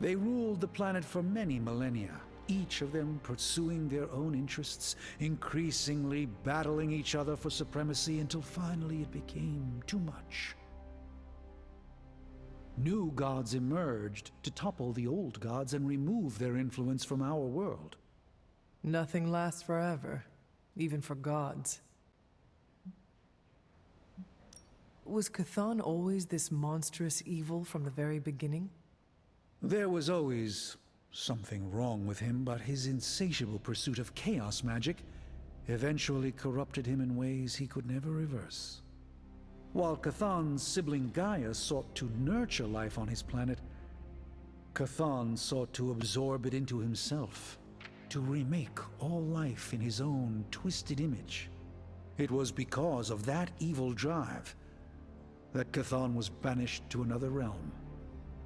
They ruled the planet for many millennia, each of them pursuing their own interests, increasingly battling each other for supremacy until finally it became too much. New gods emerged to topple the old gods and remove their influence from our world. Nothing lasts forever, even for gods. Was Chthon always this monstrous evil from the very beginning? There was always something wrong with him, but his insatiable pursuit of chaos magic eventually corrupted him in ways he could never reverse. While Chthon's sibling Gaia sought to nurture life on his planet, Chthon sought to absorb it into himself, to remake all life in his own twisted image. It was because of that evil drive that Chthon was banished to another realm.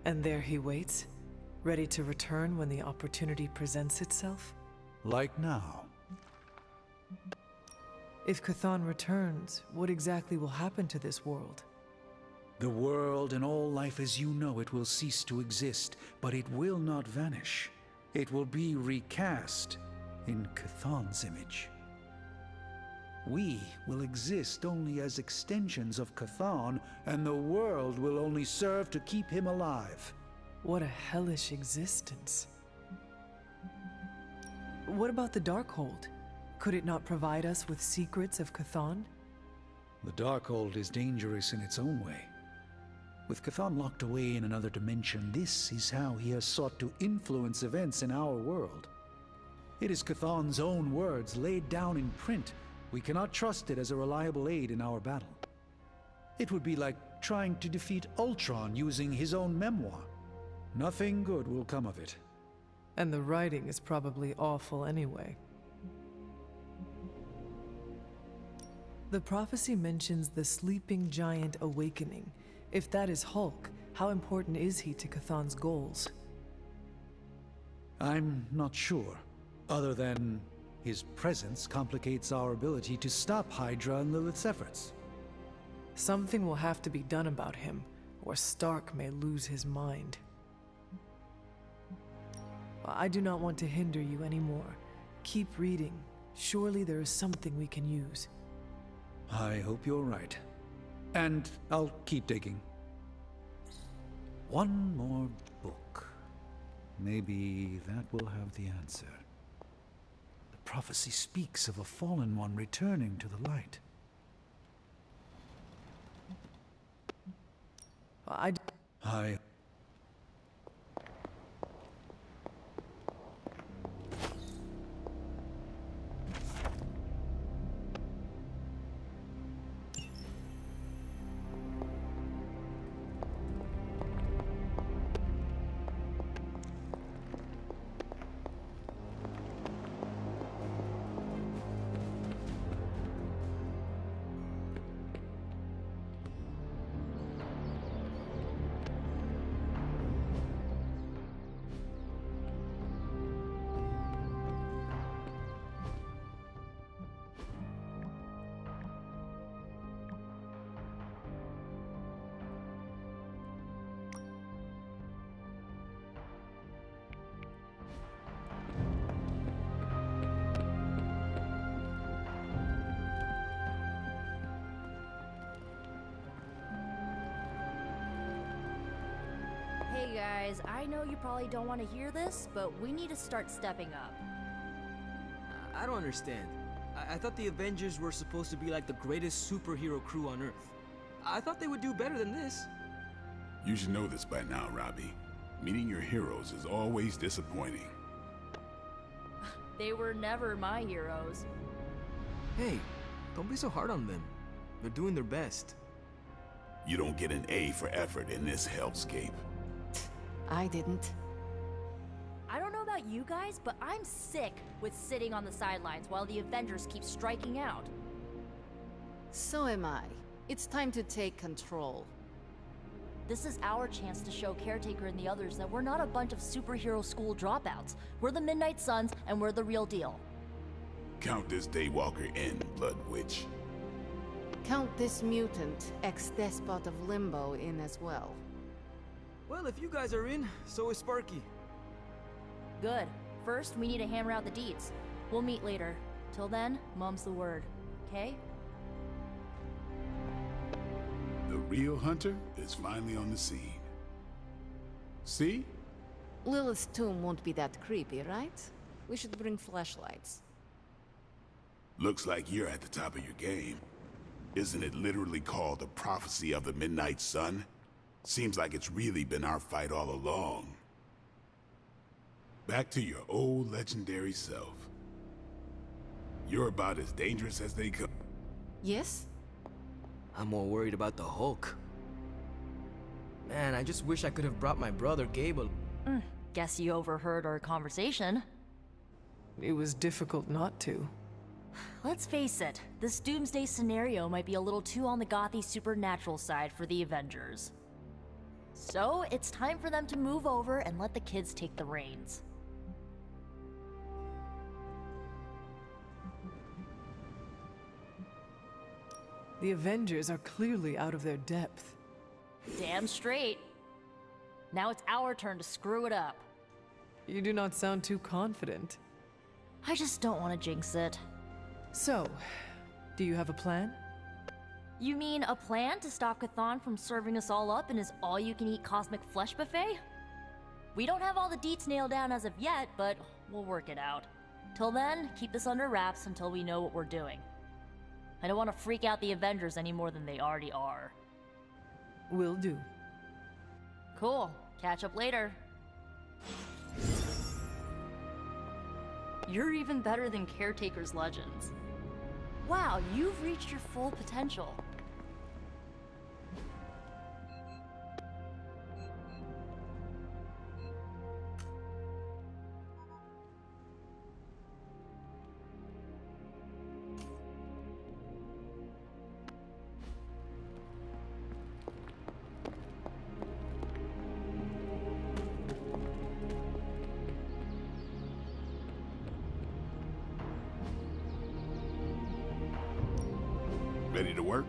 And there he waits, Ready to return when the opportunity presents itself? Like now. If Chthon returns, what exactly will happen to this world? The world and all life as you know it will cease to exist, but it will not vanish. It will be recast in Chthon's image. We will exist only as extensions of Chthon, and the world will only serve to keep him alive. What a hellish existence. What about the Darkhold? Could it not provide us with secrets of Chthon? The Darkhold is dangerous in its own way. With Chthon locked away in another dimension, this is how he has sought to influence events in our world. It is Chthon's own words laid down in print. We cannot trust it as a reliable aid in our battle. It would be like trying to defeat Ultron using his own memoir. Nothing good will come of it. And the writing is probably awful anyway. The prophecy mentions the sleeping giant awakening. If that is Hulk, how important is he to Chthon's goals? I'm not sure, other than his presence complicates our ability to stop Hydra and Lilith's efforts. Something will have to be done about him, or Stark may lose his mind. I do not want to hinder you anymore. Keep reading. Surely there is something we can use. I hope you're right. And I'll keep digging. One more book. Maybe that will have the answer. The prophecy speaks of a fallen one returning to the light. I... Hey guys, I know you probably don't want to hear this, but we need to start stepping up. I don't understand. I thought the Avengers were supposed to be like the greatest superhero crew on Earth. I thought they would do better than this. You should know this by now, Robbie. Meeting your heroes is always disappointing. They were never my heroes. Hey, don't be so hard on them. They're doing their best. You don't get an A for effort in this hellscape. I didn't. I don't know about you guys, but I'm sick with sitting on the sidelines while the Avengers keep striking out. So am I. It's time to take control. This is our chance to show Caretaker and the others that we're not a bunch of superhero school dropouts. We're the Midnight Suns, and we're the real deal. Count this Daywalker in, Blood Witch. Count this mutant, ex-despot of Limbo, in as well. Well, if you guys are in, so is Sparky. Good. First, we need to hammer out the deeds. We'll meet later. Till then, mum's the word. Okay? The real hunter is finally on the scene. See? Lilith's tomb won't be that creepy, right? We should bring flashlights. Looks like you're at the top of your game. Isn't it literally called the Prophecy of the Midnight Sun? Seems like it's really been our fight all along. Back to your old legendary self. You're about as dangerous as they come. Yes? I'm more worried about the Hulk. Man, I just wish I could have brought my brother Gable. Guess you overheard our conversation. It was difficult not to. Let's face it, this doomsday scenario might be a little too on the gothy supernatural side for the Avengers. So it's time for them to move over and let the kids take the reins. The Avengers are clearly out of their depth. Damn straight. Now it's our turn to screw it up. You do not sound too confident. I just don't want to jinx it. So, do you have a plan? You mean a plan to stop Chthon from serving us all up in his all-you-can-eat cosmic flesh buffet? We don't have all the deets nailed down as of yet, but we'll work it out. Till then, keep this under wraps until we know what we're doing. I don't want to freak out the Avengers any more than they already are. Will do. Cool. Catch up later. You're even better than Caretaker's legends. Wow, you've reached your full potential. Ready to work?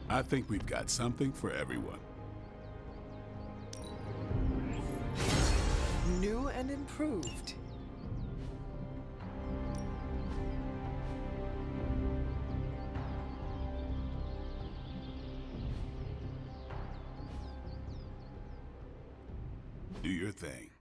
I think we've got something for everyone. New and improved. Do your thing.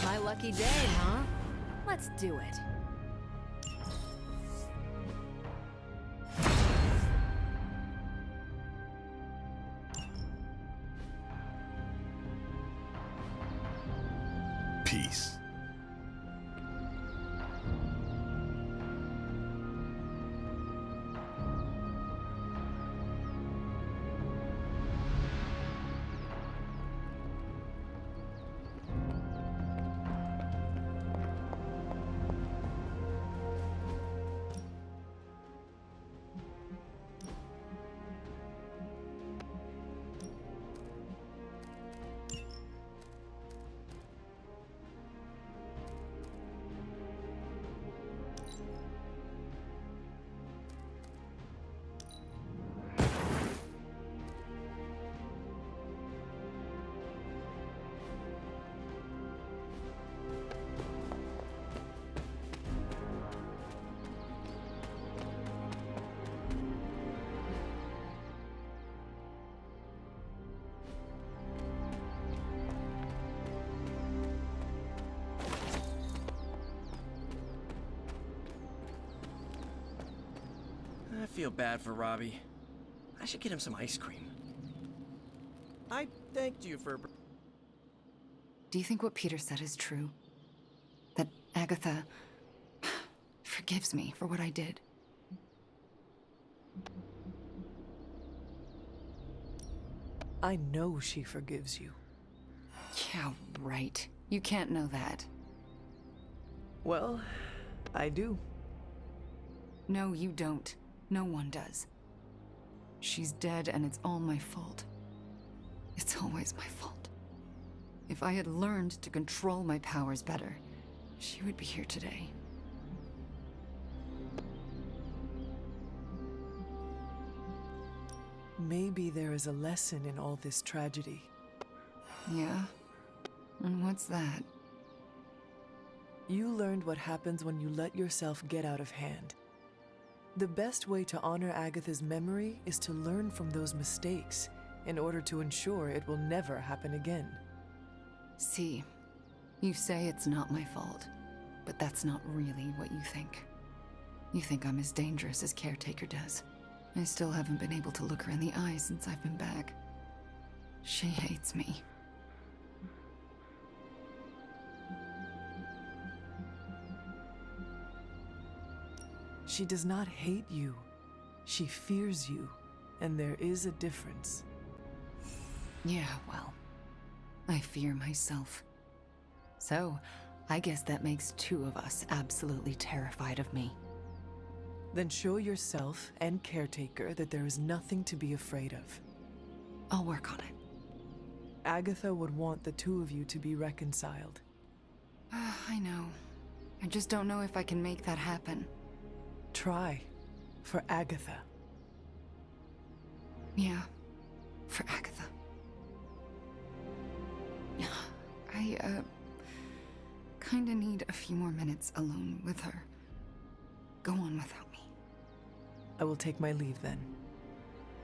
My lucky day, huh? Let's do it. Peace. I feel bad for Robbie. I should get him some ice cream. I thanked you for... Do you think what Peter said is true? That Agatha forgives me for what I did? I know she forgives you. Yeah, right. You can't know that. Well, I do. No, you don't. No one does. She's dead and it's all my fault. It's always my fault. If I had learned to control my powers better, she would be here today. Maybe there is a lesson in all this tragedy. Yeah? And what's that? You learned what happens when you let yourself get out of hand. The best way to honor Agatha's memory is to learn from those mistakes in order to ensure it will never happen again. See, you say it's not my fault, but that's not really what you think. You think I'm as dangerous as Caretaker does. I still haven't been able to look her in the eye since I've been back. She hates me. She does not hate you. She fears you, and there is a difference. Yeah, well, I fear myself. So, I guess that makes two of us absolutely terrified of me. Then show yourself and Caretaker that there is nothing to be afraid of. I'll work on it. Agatha would want the two of you to be reconciled. I know. I just don't know if I can make that happen. Try. For Agatha. Yeah. For Agatha. I, kinda need a few more minutes alone with her. Go on without me. I will take my leave then.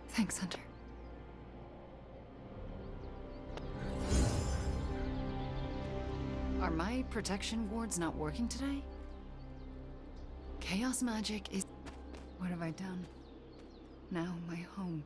Thanks, Hunter. Are my protection wards not working today? Chaos magic is... What have I done? Now my home.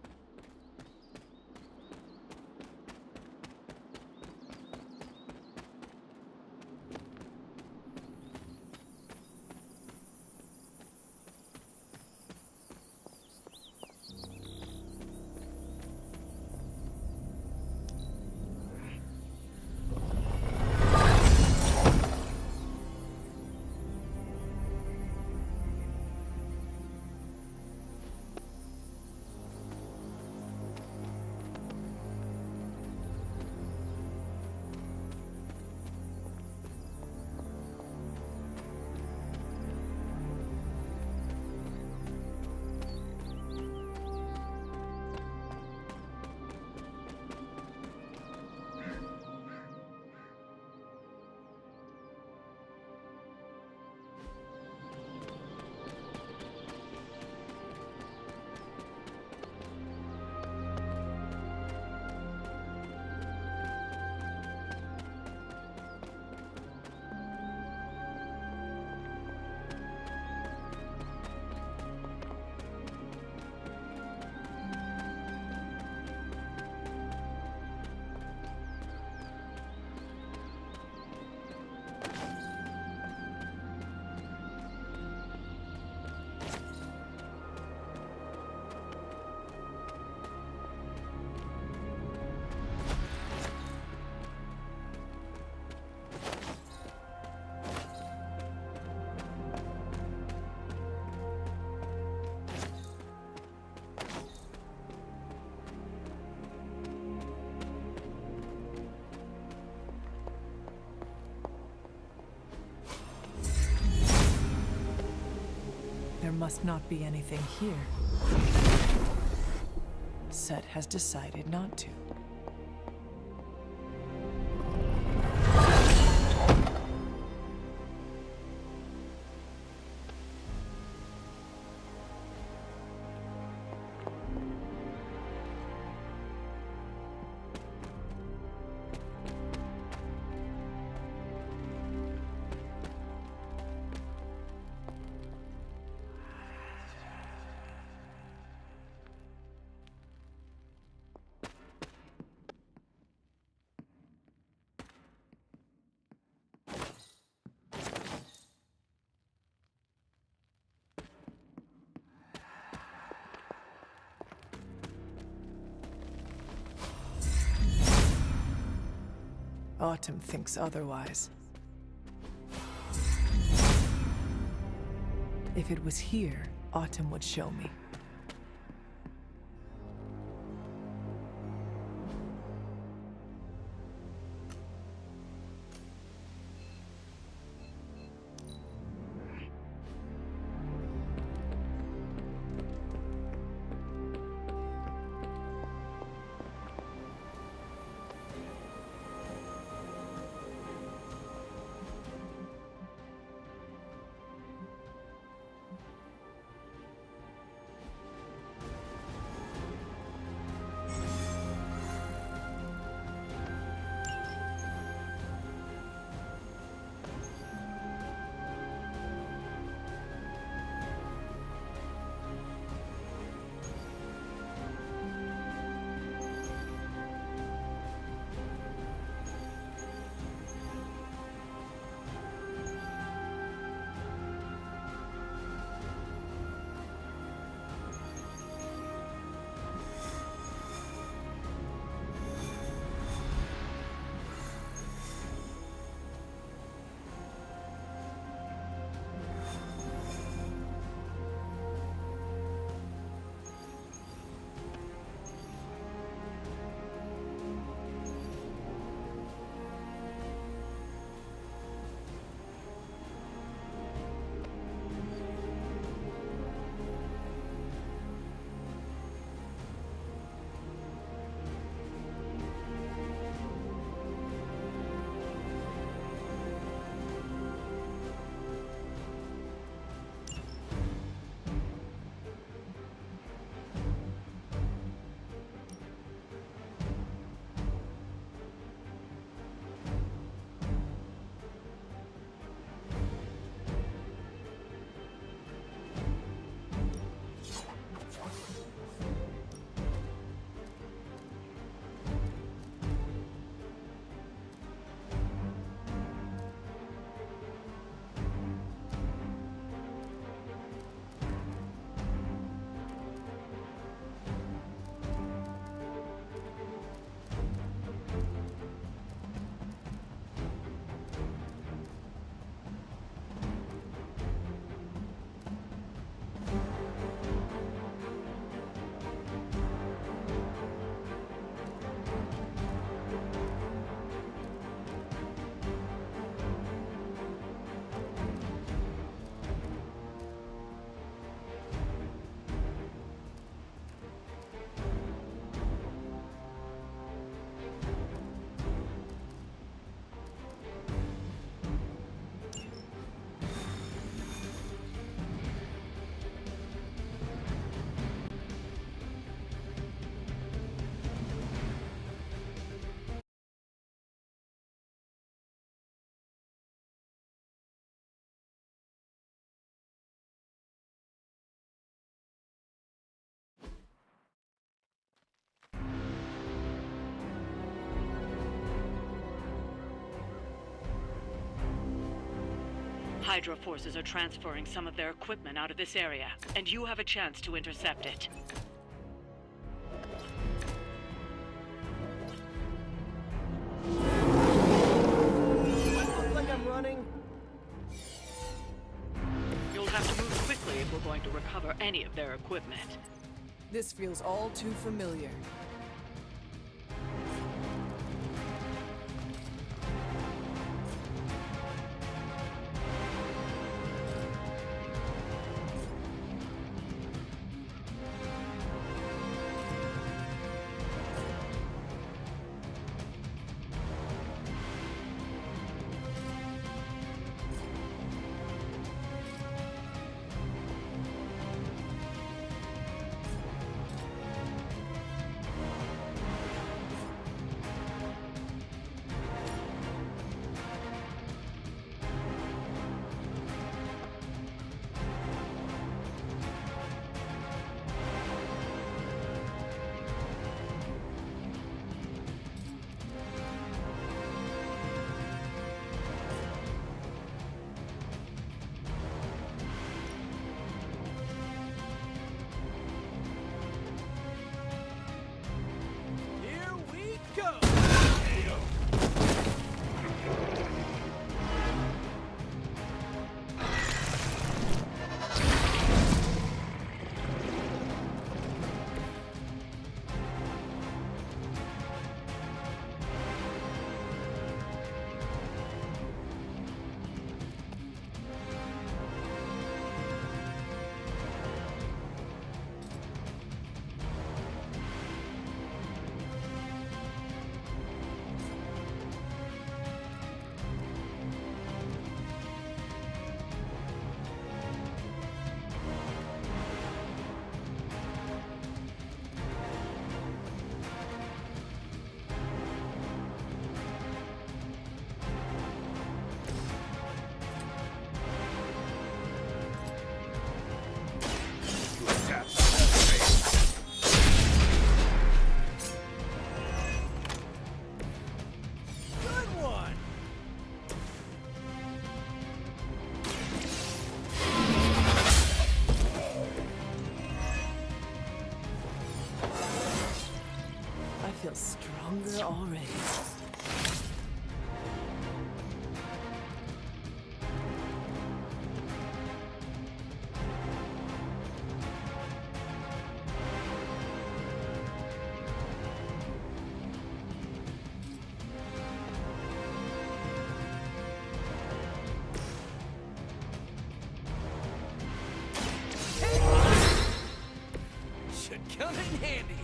There must not be anything here. Set has decided not to. Autumn thinks otherwise. If it was here, Autumn would show me. Hydra forces are transferring some of their equipment out of this area, and you have a chance to intercept it. Look like I'm running. You'll have to move quickly if we're going to recover any of their equipment. This feels all too familiar. I feel stronger already. Should come in handy.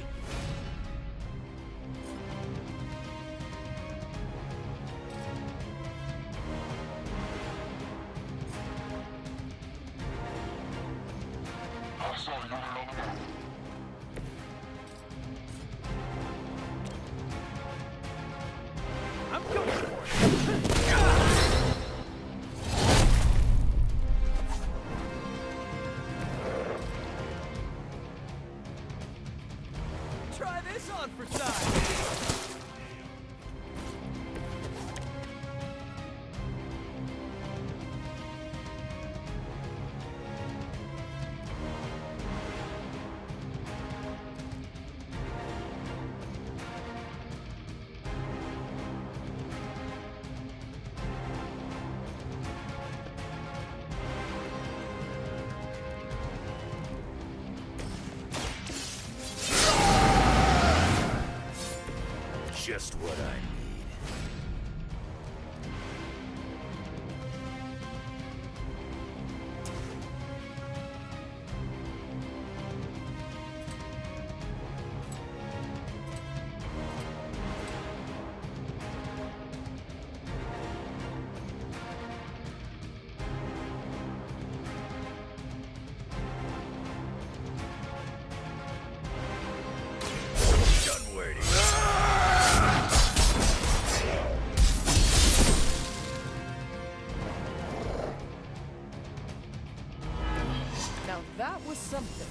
I'm going for it. Try this on for size. Just what I need. Done waiting. Now that was something.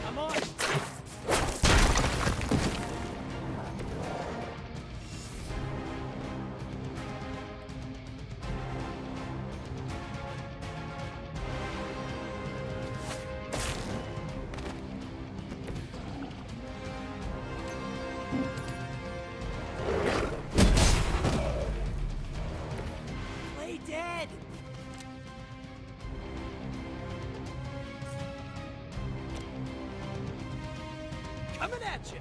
I'm on. Coming at you!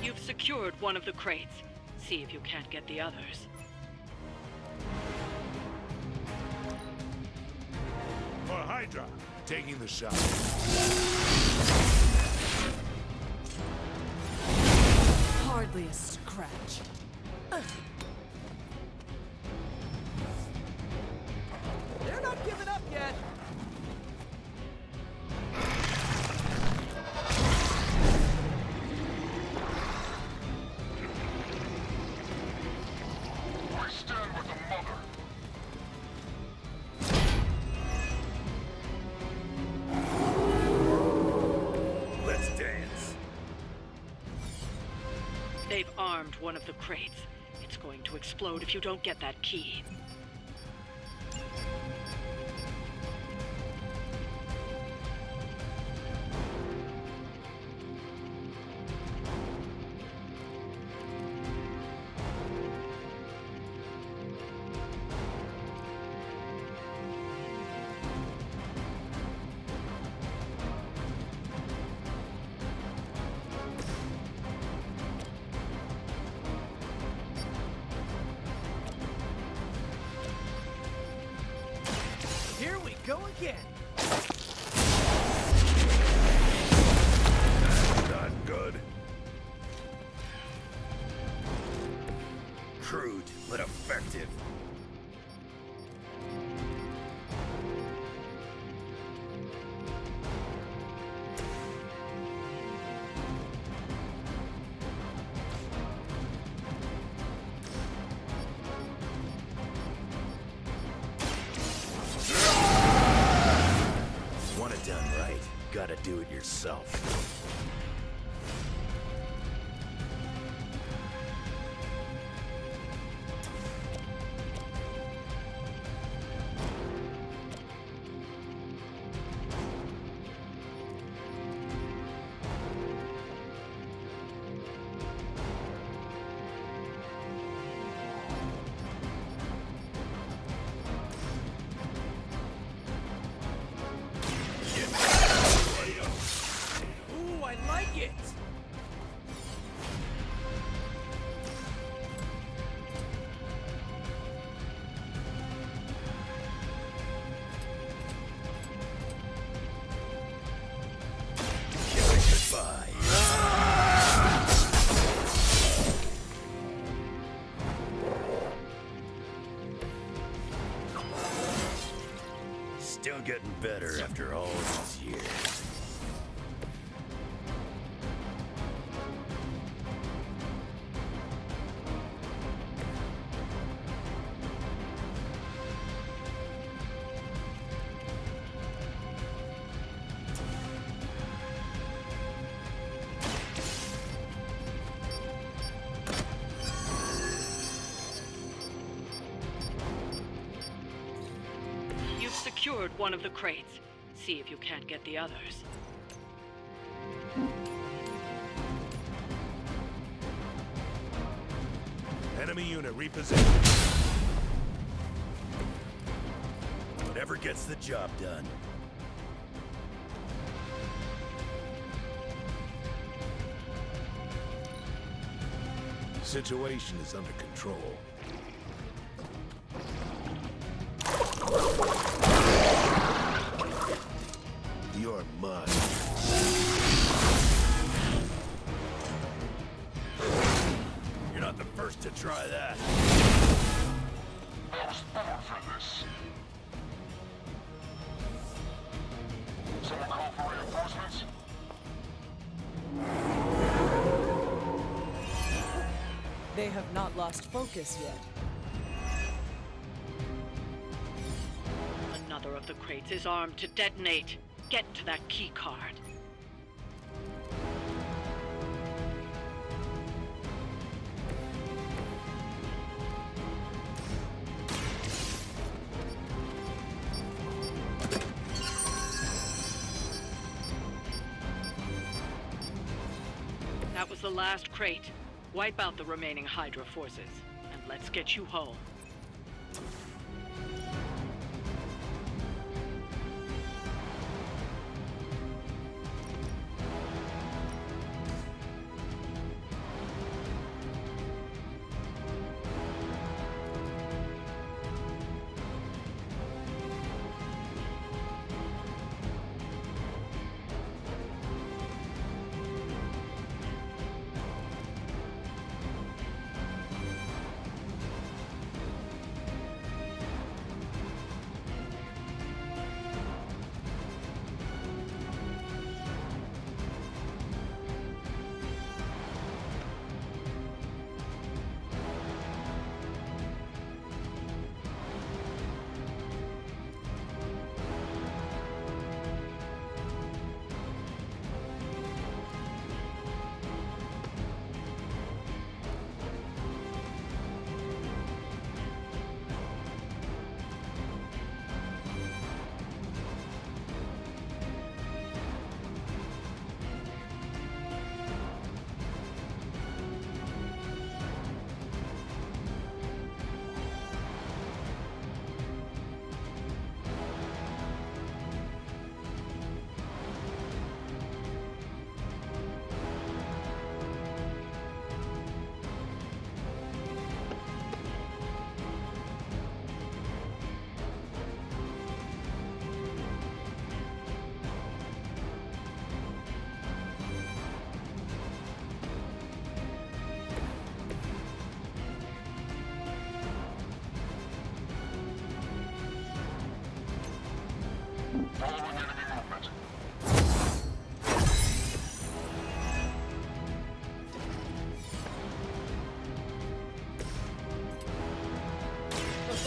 You've secured one of the crates. See if you can't get the others. For Hydra, taking the shot. Hardly a scratch. They're not giving up yet! I stand with the mother. Let's dance. They've armed one of the crates. It's going to explode if you don't get that key. Here we go again! Not good. Crude, but effective. Want it done right, gotta do it yourself. Ooh, I like it! Killing goodbye. Still getting better after all these years. You've secured one of the crates. See if you can't get the others. Enemy unit repositioned. Whatever gets the job done. Situation is under control. You're mine. You're not the first to try that. I was born for this. Someone call for reinforcements? They have not lost focus yet. Another of the crates is armed to detonate. Get to that key card. That was the last crate. Wipe out the remaining Hydra forces, and let's get you home.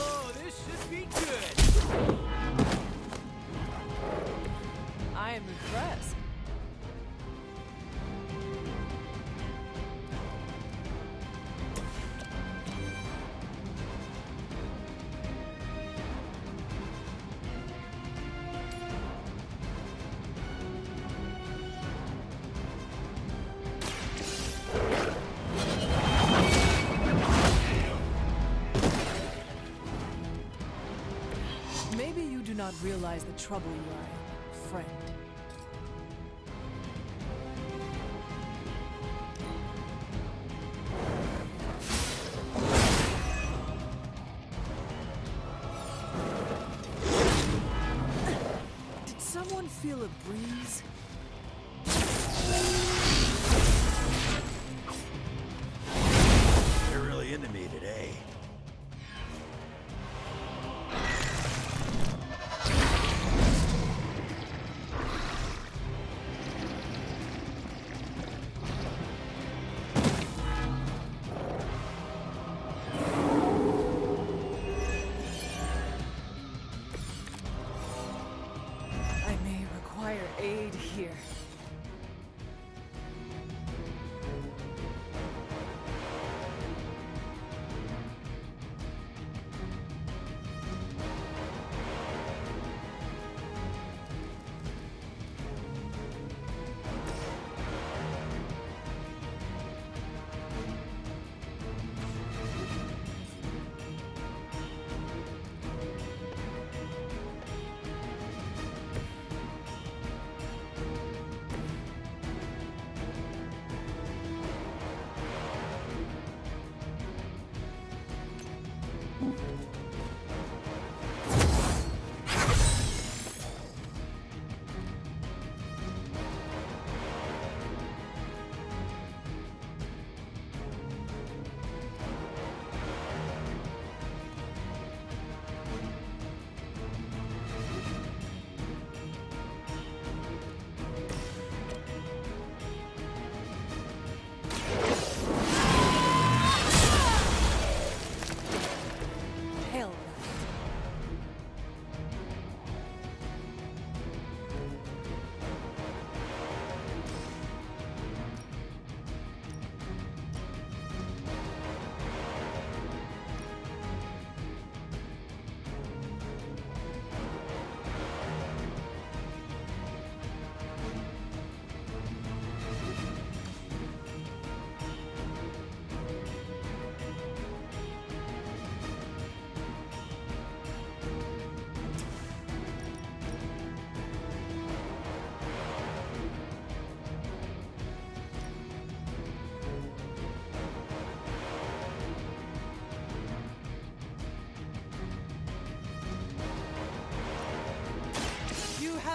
Oh, this should be good. I am impressed. Maybe you do not realize the trouble you are in, friend. Did someone feel a breeze? You're really into me today. I may require aid here.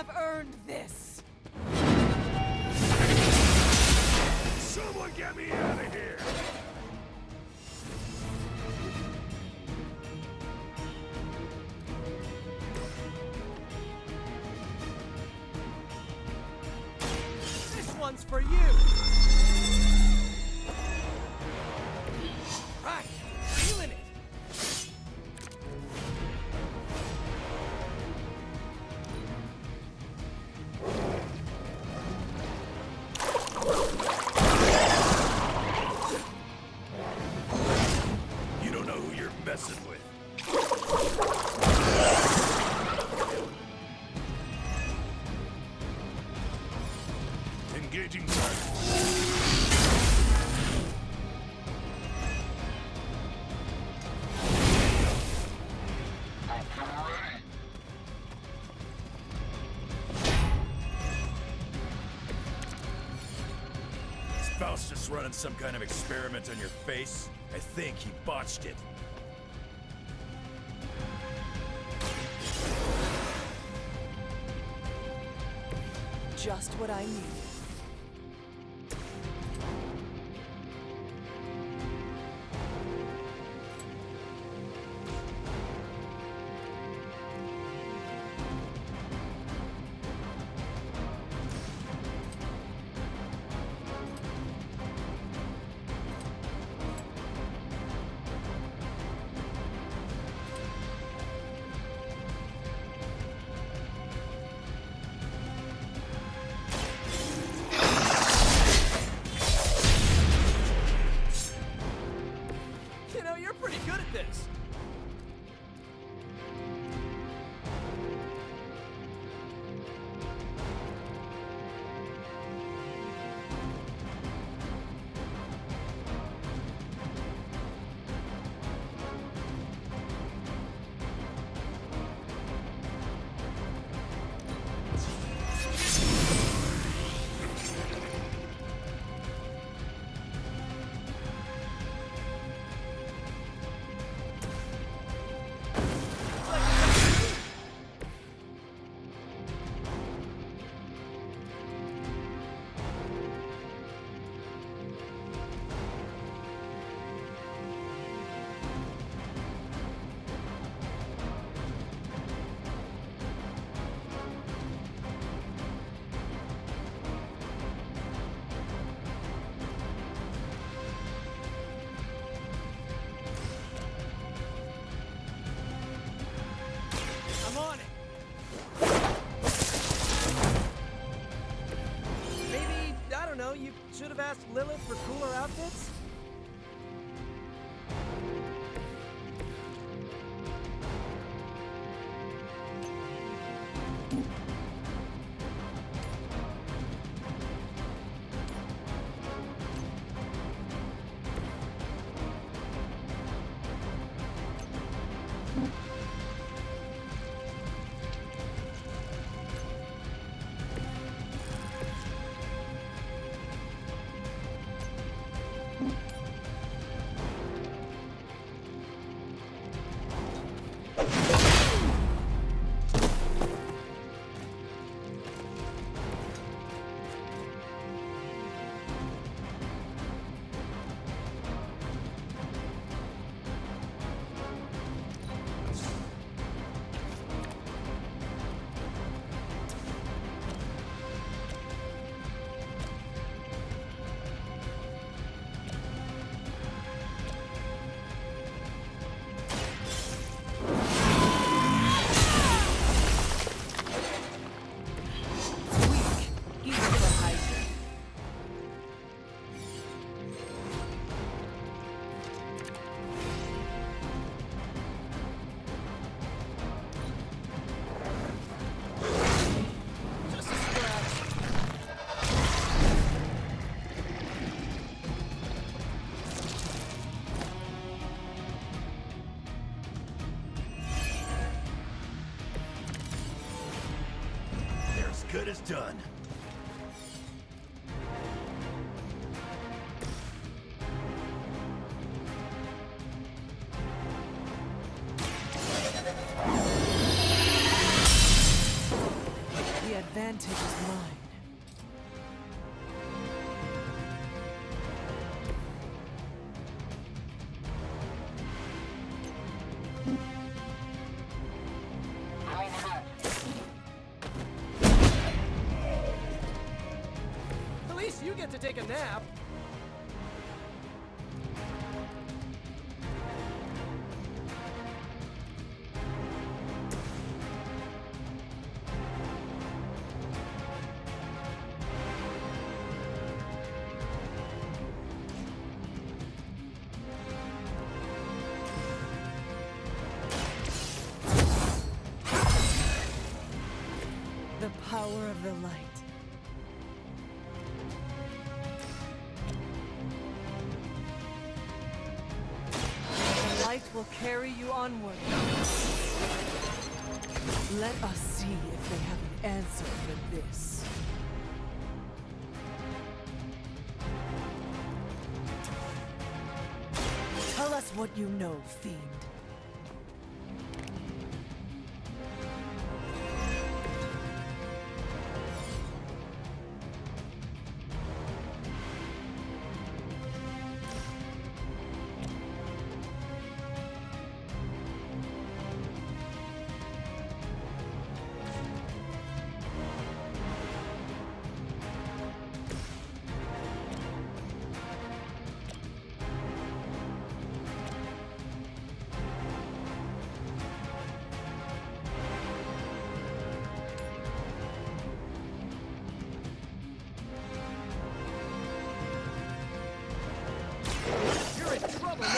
have earned this. Someone get me out of here! This one's for you. Right, feeling it. You don't know who you're messing with. Engaging target. Is Faust just running some kind of experiment on your face? I think he botched it. Just what I need. You know, you're pretty good at this. I'm on it. Maybe, I don't know, you should have asked Lilith for cooler outfits? Good as done. The advantage is mine. At least you get to take a nap. The power of the light. The light will carry you onward. Let us see if they have an answer for this. Tell us what you know, Fiend. You're in trouble now.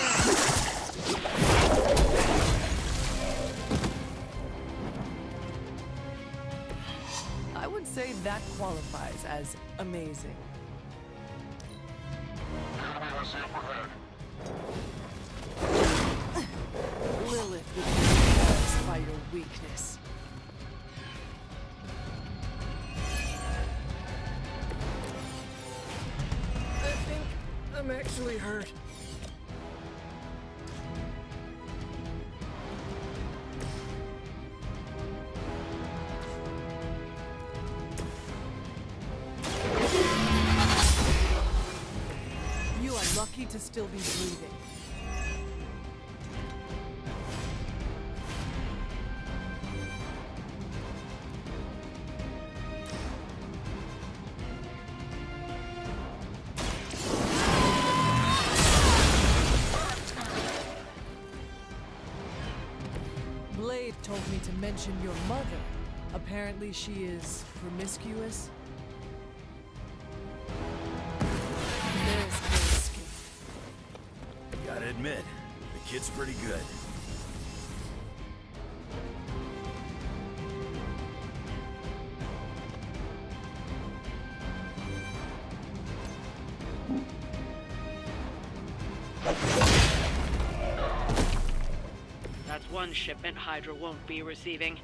I would say that qualifies as amazing. Lilith would be impressed by your weakness. I think I'm actually hurt. You are lucky to still be breathing. Blade told me to mention your mother. Apparently she is promiscuous. There's no escape. Gotta admit, the kid's pretty good. That's one shipment Hydra won't be receiving.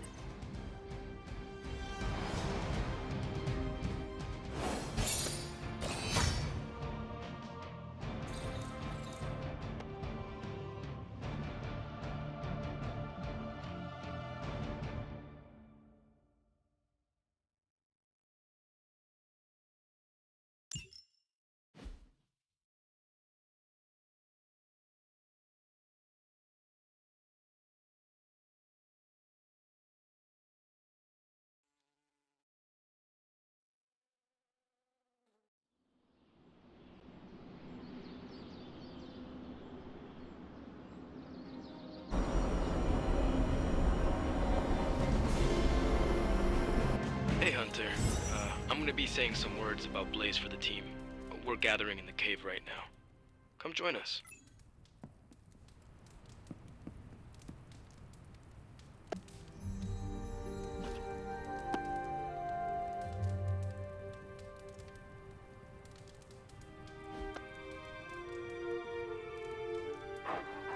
Hey Hunter, I'm gonna be saying some words about Blaze for the team. We're gathering in the cave right now. Come join us.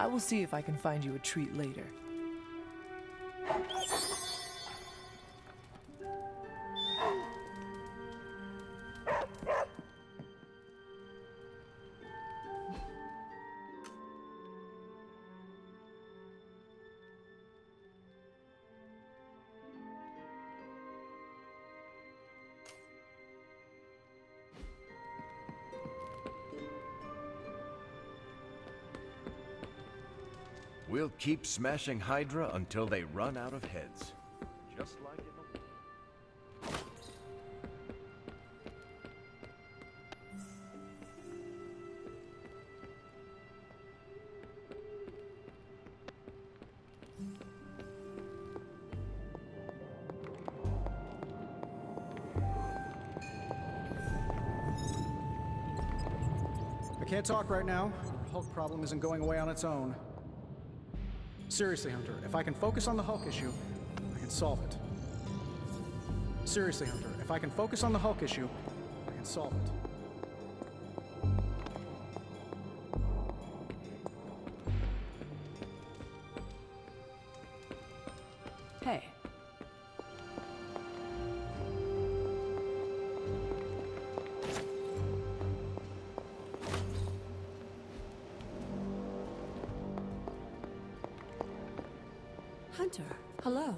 I will see if I can find you a treat later. We'll keep smashing Hydra until they run out of heads. Just like in the... I can't talk right now. Our Hulk problem isn't going away on its own. Seriously, Hunter, if I can focus on the Hulk issue, I can solve it. Seriously, Hunter, if I can focus on the Hulk issue, I can solve it. Hey. Hunter, hello.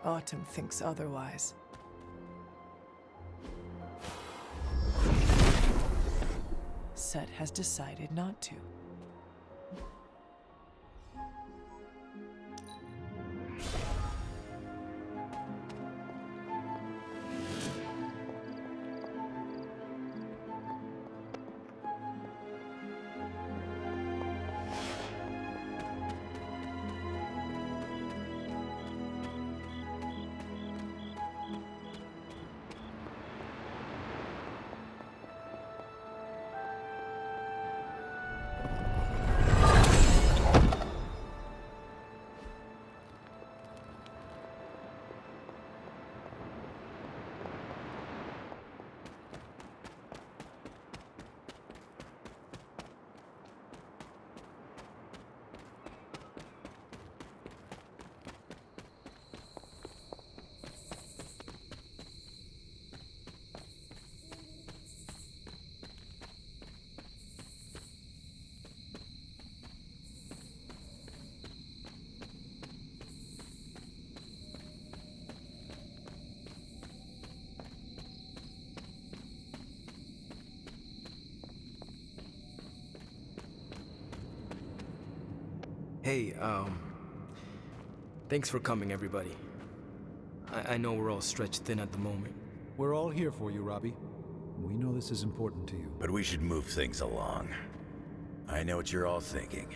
Autumn thinks otherwise. Set has decided not to. Hey, thanks for coming, everybody. I know we're all stretched thin at the moment. We're all here for you, Robbie. We know this is important to you. But we should move things along. I know what you're all thinking.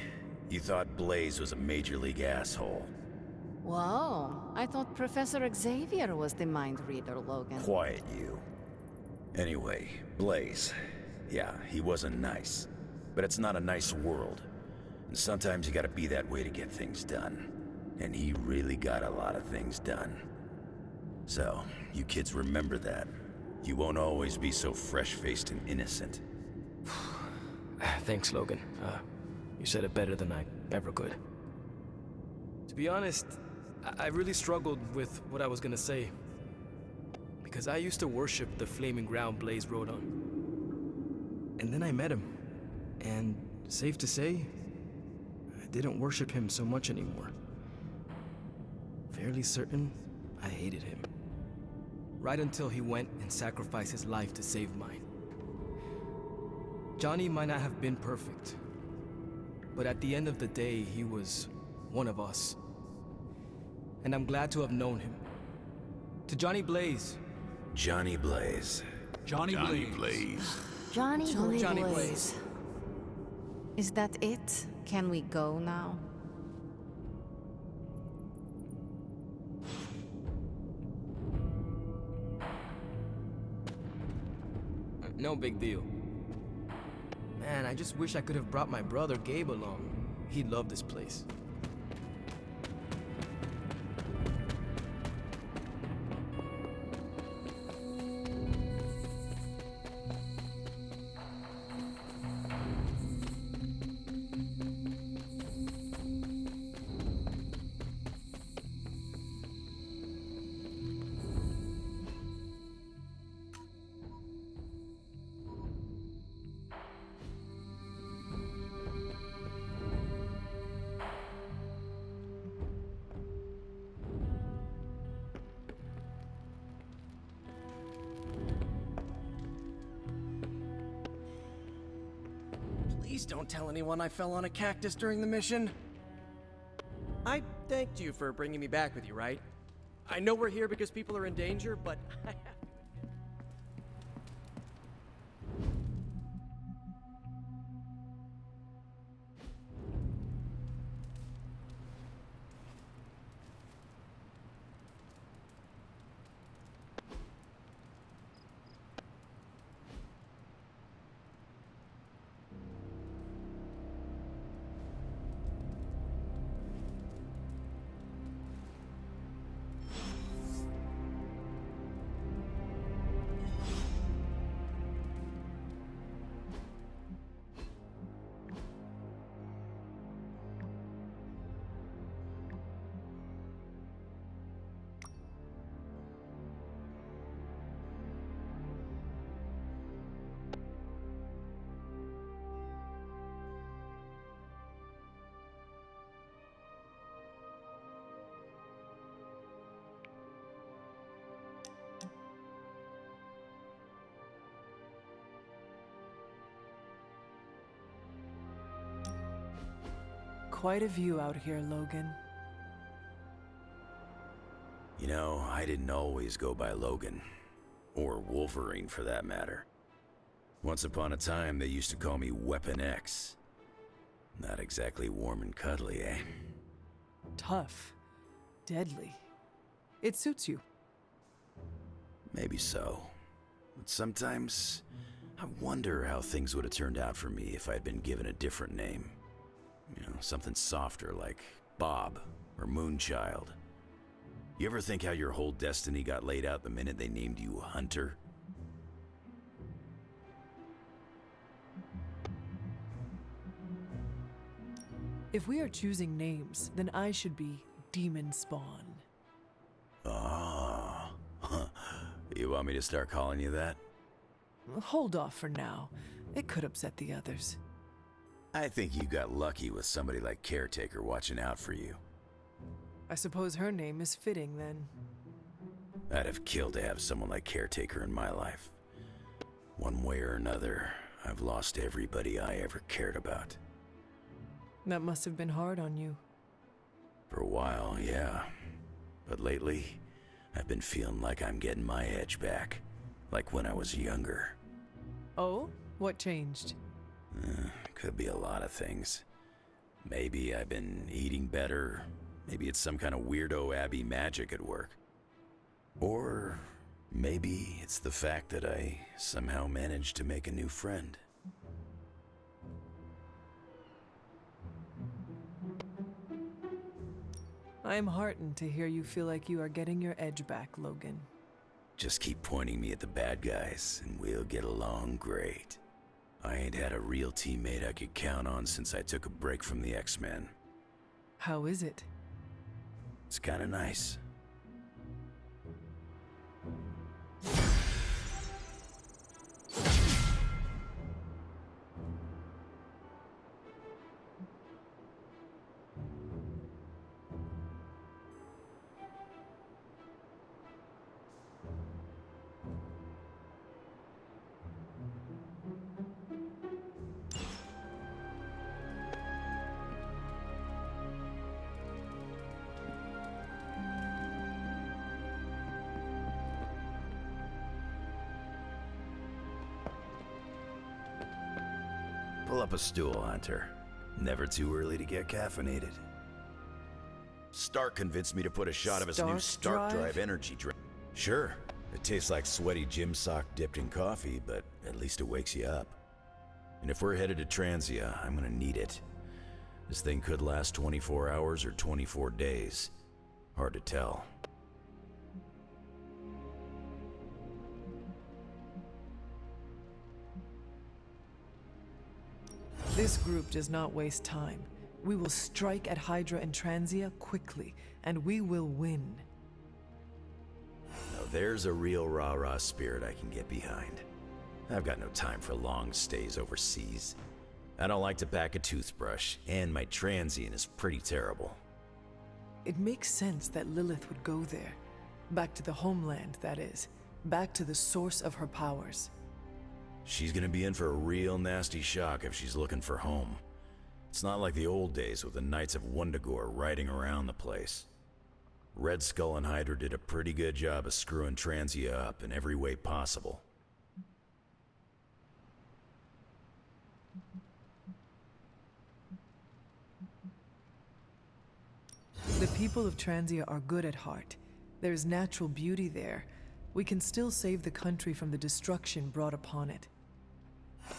You thought Blaze was a major league asshole. Whoa, I thought Professor Xavier was the mind reader, Logan. Quiet, you. Anyway, Blaze. Yeah, he wasn't nice. But it's not a nice world. And sometimes you gotta be that way to get things done. And he really got a lot of things done. So, you kids remember that. You won't always be so fresh-faced and innocent. Thanks, Logan. You said it better than I ever could. To be honest, I really struggled with what I was gonna say. Because I used to worship the flaming ground Blaze rode on. And then I met him. And safe to say, I didn't worship him so much anymore. Fairly certain I hated him. Right until he went and sacrificed his life to save mine. Johnny might not have been perfect, but at the end of the day, he was one of us. And I'm glad to have known him. To Johnny Blaze. Johnny Blaze. Johnny Blaze. Johnny Blaze. Is that it? Can we go now? No big deal. Man, I just wish I could have brought my brother Gabe along. He'd love this place. Please don't tell anyone I fell on a cactus during the mission. I thanked you for bringing me back with you, right? I know we're here because people are in danger, but I have... Quite a view out here, Logan. You know, I didn't always go by Logan. Or Wolverine, for that matter. Once upon a time, they used to call me Weapon X. Not exactly warm and cuddly, eh? Tough. Deadly. It suits you. Maybe so. But sometimes, I wonder how things would have turned out for me if I'd been given a different name. You know, something softer like Bob or Moonchild. You ever think how your whole destiny got laid out the minute they named you Hunter? If we are choosing names, then I should be Demon Spawn. Ah. You want me to start calling you that? Hold off for now. It could upset the others. I think you got lucky with somebody like Caretaker watching out for you. I suppose her name is fitting, then. I'd have killed to have someone like Caretaker in my life. One way or another, I've lost everybody I ever cared about. That must have been hard on you. For a while, yeah. But lately, I've been feeling like I'm getting my edge back. Like when I was younger. Oh? What changed? Could be a lot of things. Maybe I've been eating better. Maybe it's some kind of weirdo Abbey magic at work. Or maybe it's the fact that I somehow managed to make a new friend. I am heartened to hear you feel like you are getting your edge back, Logan. Just keep pointing me at the bad guys, and we'll get along great. I ain't had a real teammate I could count on since I took a break from the X-Men. How is it? It's kinda nice. Pull up a stool, Hunter. Never too early to get caffeinated. Stark convinced me to put a shot of his new Stark Drive energy drink. Sure, it tastes like sweaty gym sock dipped in coffee, but at least it wakes you up. And if we're headed to Transia, I'm gonna need it. This thing could last 24 hours or 24 days. Hard to tell. This group does not waste time. We will strike at Hydra and Transia quickly, and we will win. Now there's a real rah-rah spirit I can get behind. I've got no time for long stays overseas. I don't like to pack a toothbrush, and my transient is pretty terrible. It makes sense that Lilith would go there. Back to the homeland, that is. Back to the source of her powers. She's gonna be in for a real nasty shock if she's looking for home. It's not like the old days with the Knights of Wundagore riding around the place. Red Skull and Hydra did a pretty good job of screwing Transia up in every way possible. The people of Transia are good at heart. There's natural beauty there. We can still save the country from the destruction brought upon it.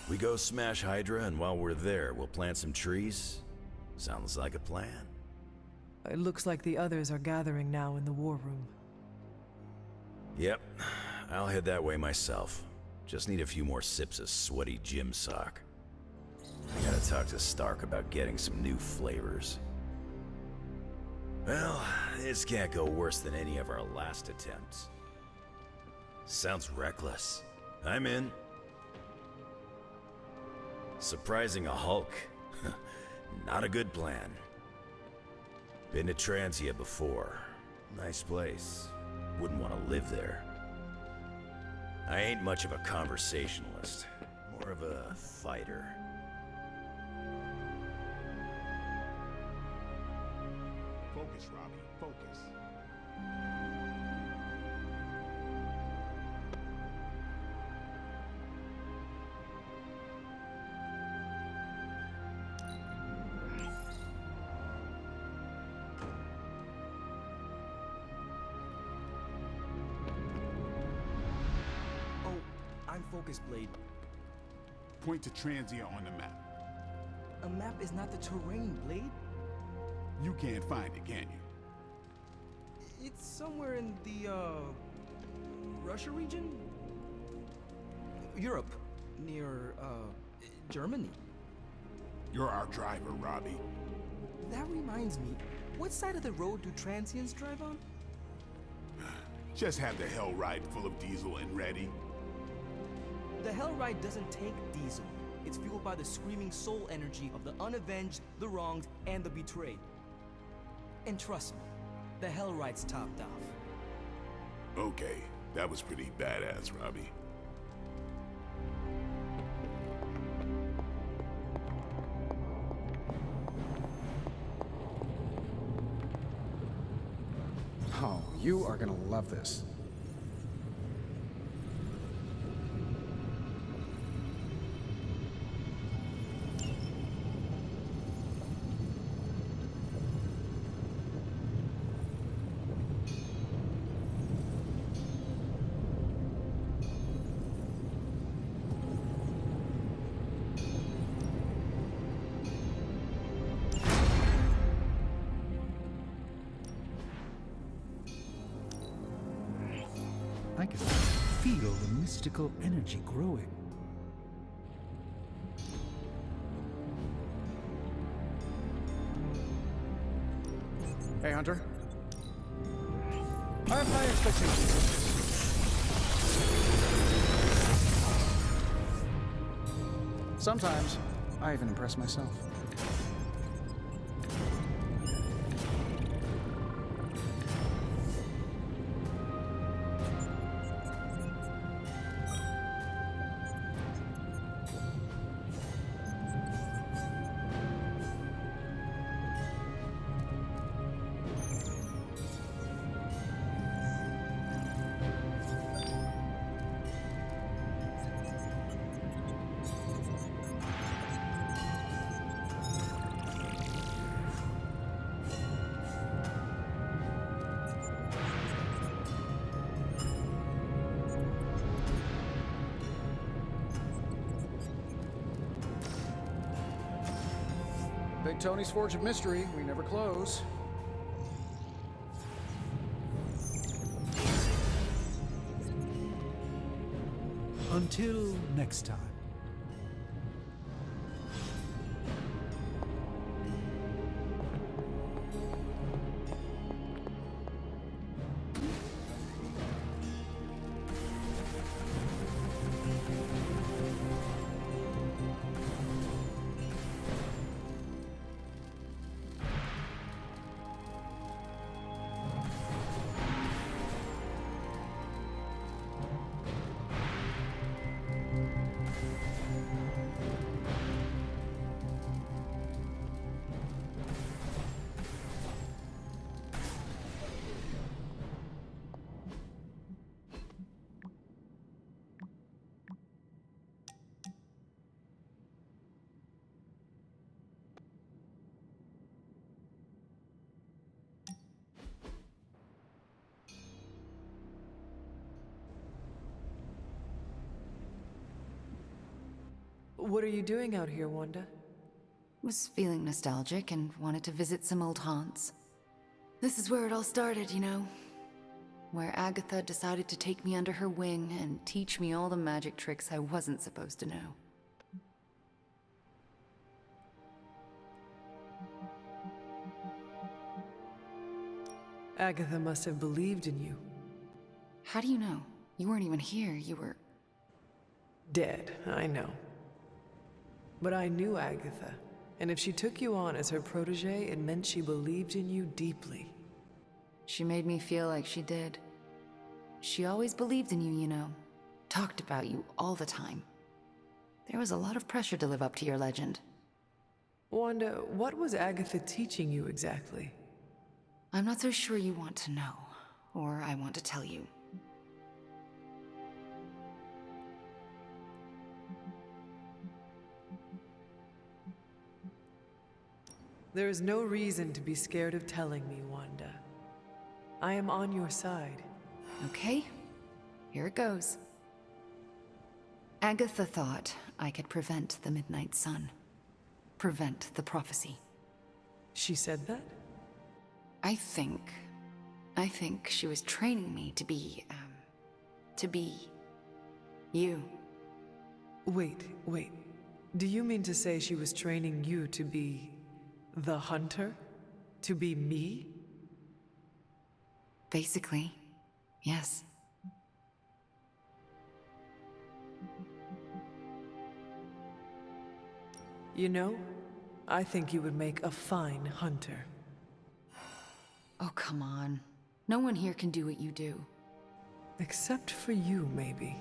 We go smash Hydra, and while we're there, we'll plant some trees? Sounds like a plan. It looks like the others are gathering now in the war room. Yep, I'll head that way myself. Just need a few more sips of sweaty gym sock. I gotta talk to Stark about getting some new flavors. Well, this can't go worse than any of our last attempts. Sounds reckless. I'm in. Surprising a Hulk. Not a good plan. Been to Transia before. Nice place. Wouldn't want to live there. I ain't much of a conversationalist. More of a fighter. Focus, Robbie. Focus. I'm focused, Blade. Point to Transia on the map. A map is not the terrain, Blade. You can't find it, can you? It's somewhere in the, Russia region? Europe. Near, Germany. You're our driver, Robbie. That reminds me, what side of the road do transients drive on? Just have the Hell Ride full of diesel and ready. The Hell Ride doesn't take diesel. It's fueled by the screaming soul energy of the unavenged, the wronged, and the betrayed. And trust me, the Hell Ride's topped off. Okay, that was pretty badass, Robbie. You are gonna love this. I can feel the mystical energy growing. Hey, Hunter. I have high expectations. Sometimes, I even impress myself. Big Tony's Forge of Mystery, we never close. Until next time. What are you doing out here, Wanda? Was feeling nostalgic and wanted to visit some old haunts. This is where it all started, you know. Where Agatha decided to take me under her wing and teach me all the magic tricks I wasn't supposed to know. Agatha must have believed in you. How do you know? You weren't even here, you were... Dead, I know. But I knew Agatha, and if she took you on as her protege, it meant she believed in you deeply. She made me feel like she did. She always believed in you, you know. Talked about you all the time. There was a lot of pressure to live up to your legend. Wanda, what was Agatha teaching you exactly? I'm not so sure you want to know, or I want to tell you. There is no reason to be scared of telling me, Wanda. I am on your side. Okay, here it goes. Agatha thought I could prevent the Midnight Sun. Prevent the prophecy. She said that? I think she was training me to be you. Wait. Do you mean to say she was training you to be the hunter? To be me? Basically, yes. You know, I think you would make a fine hunter. Oh, come on. No one here can do what you do. Except for you, maybe.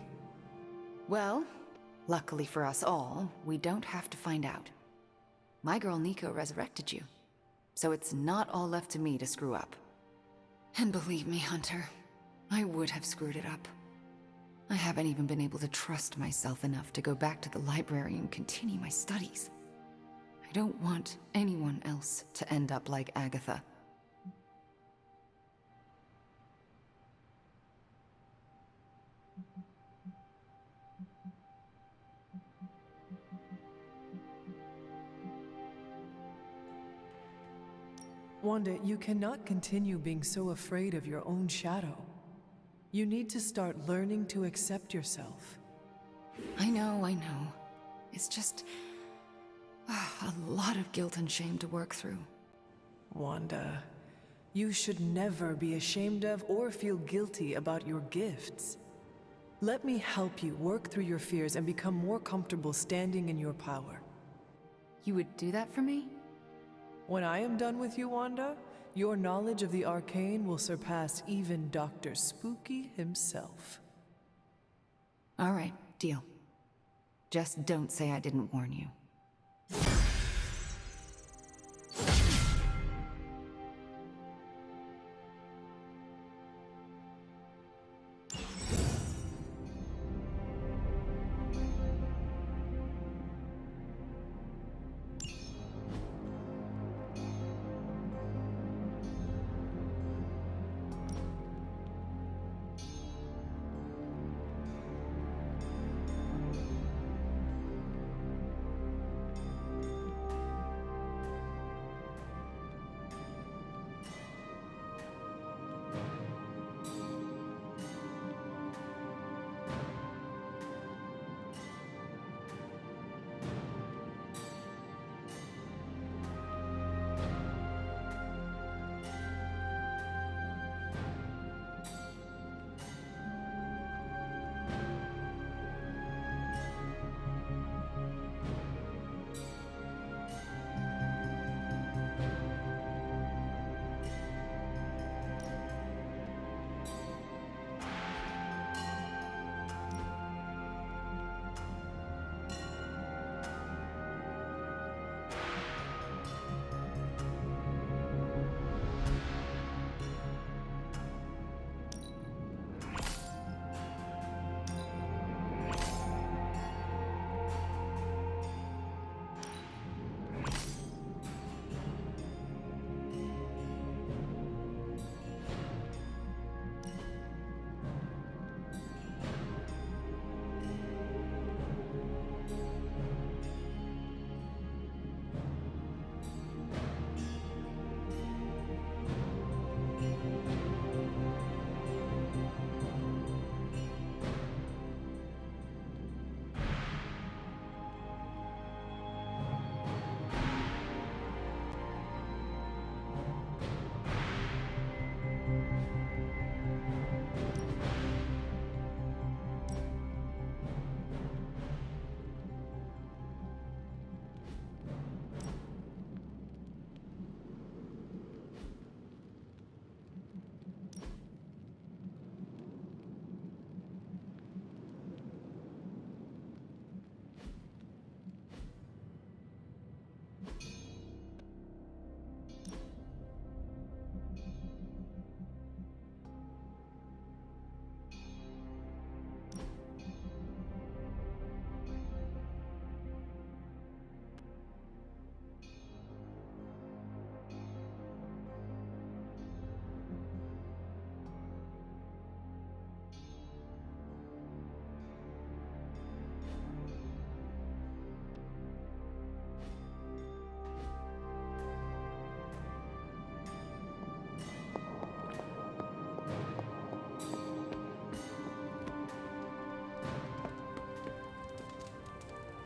Well, luckily for us all, we don't have to find out. My girl Nico resurrected you, so it's not all left to me to screw up. And believe me, Hunter, I would have screwed it up. I haven't even been able to trust myself enough to go back to the library and continue my studies. I don't want anyone else to end up like Agatha. Wanda, you cannot continue being so afraid of your own shadow. You need to start learning to accept yourself. I know. It's just a lot of guilt and shame to work through. Wanda, you should never be ashamed of or feel guilty about your gifts. Let me help you work through your fears and become more comfortable standing in your power. You would do that for me? When I am done with you, Wanda, your knowledge of the arcane will surpass even Dr. Spooky himself. All right, deal. Just don't say I didn't warn you.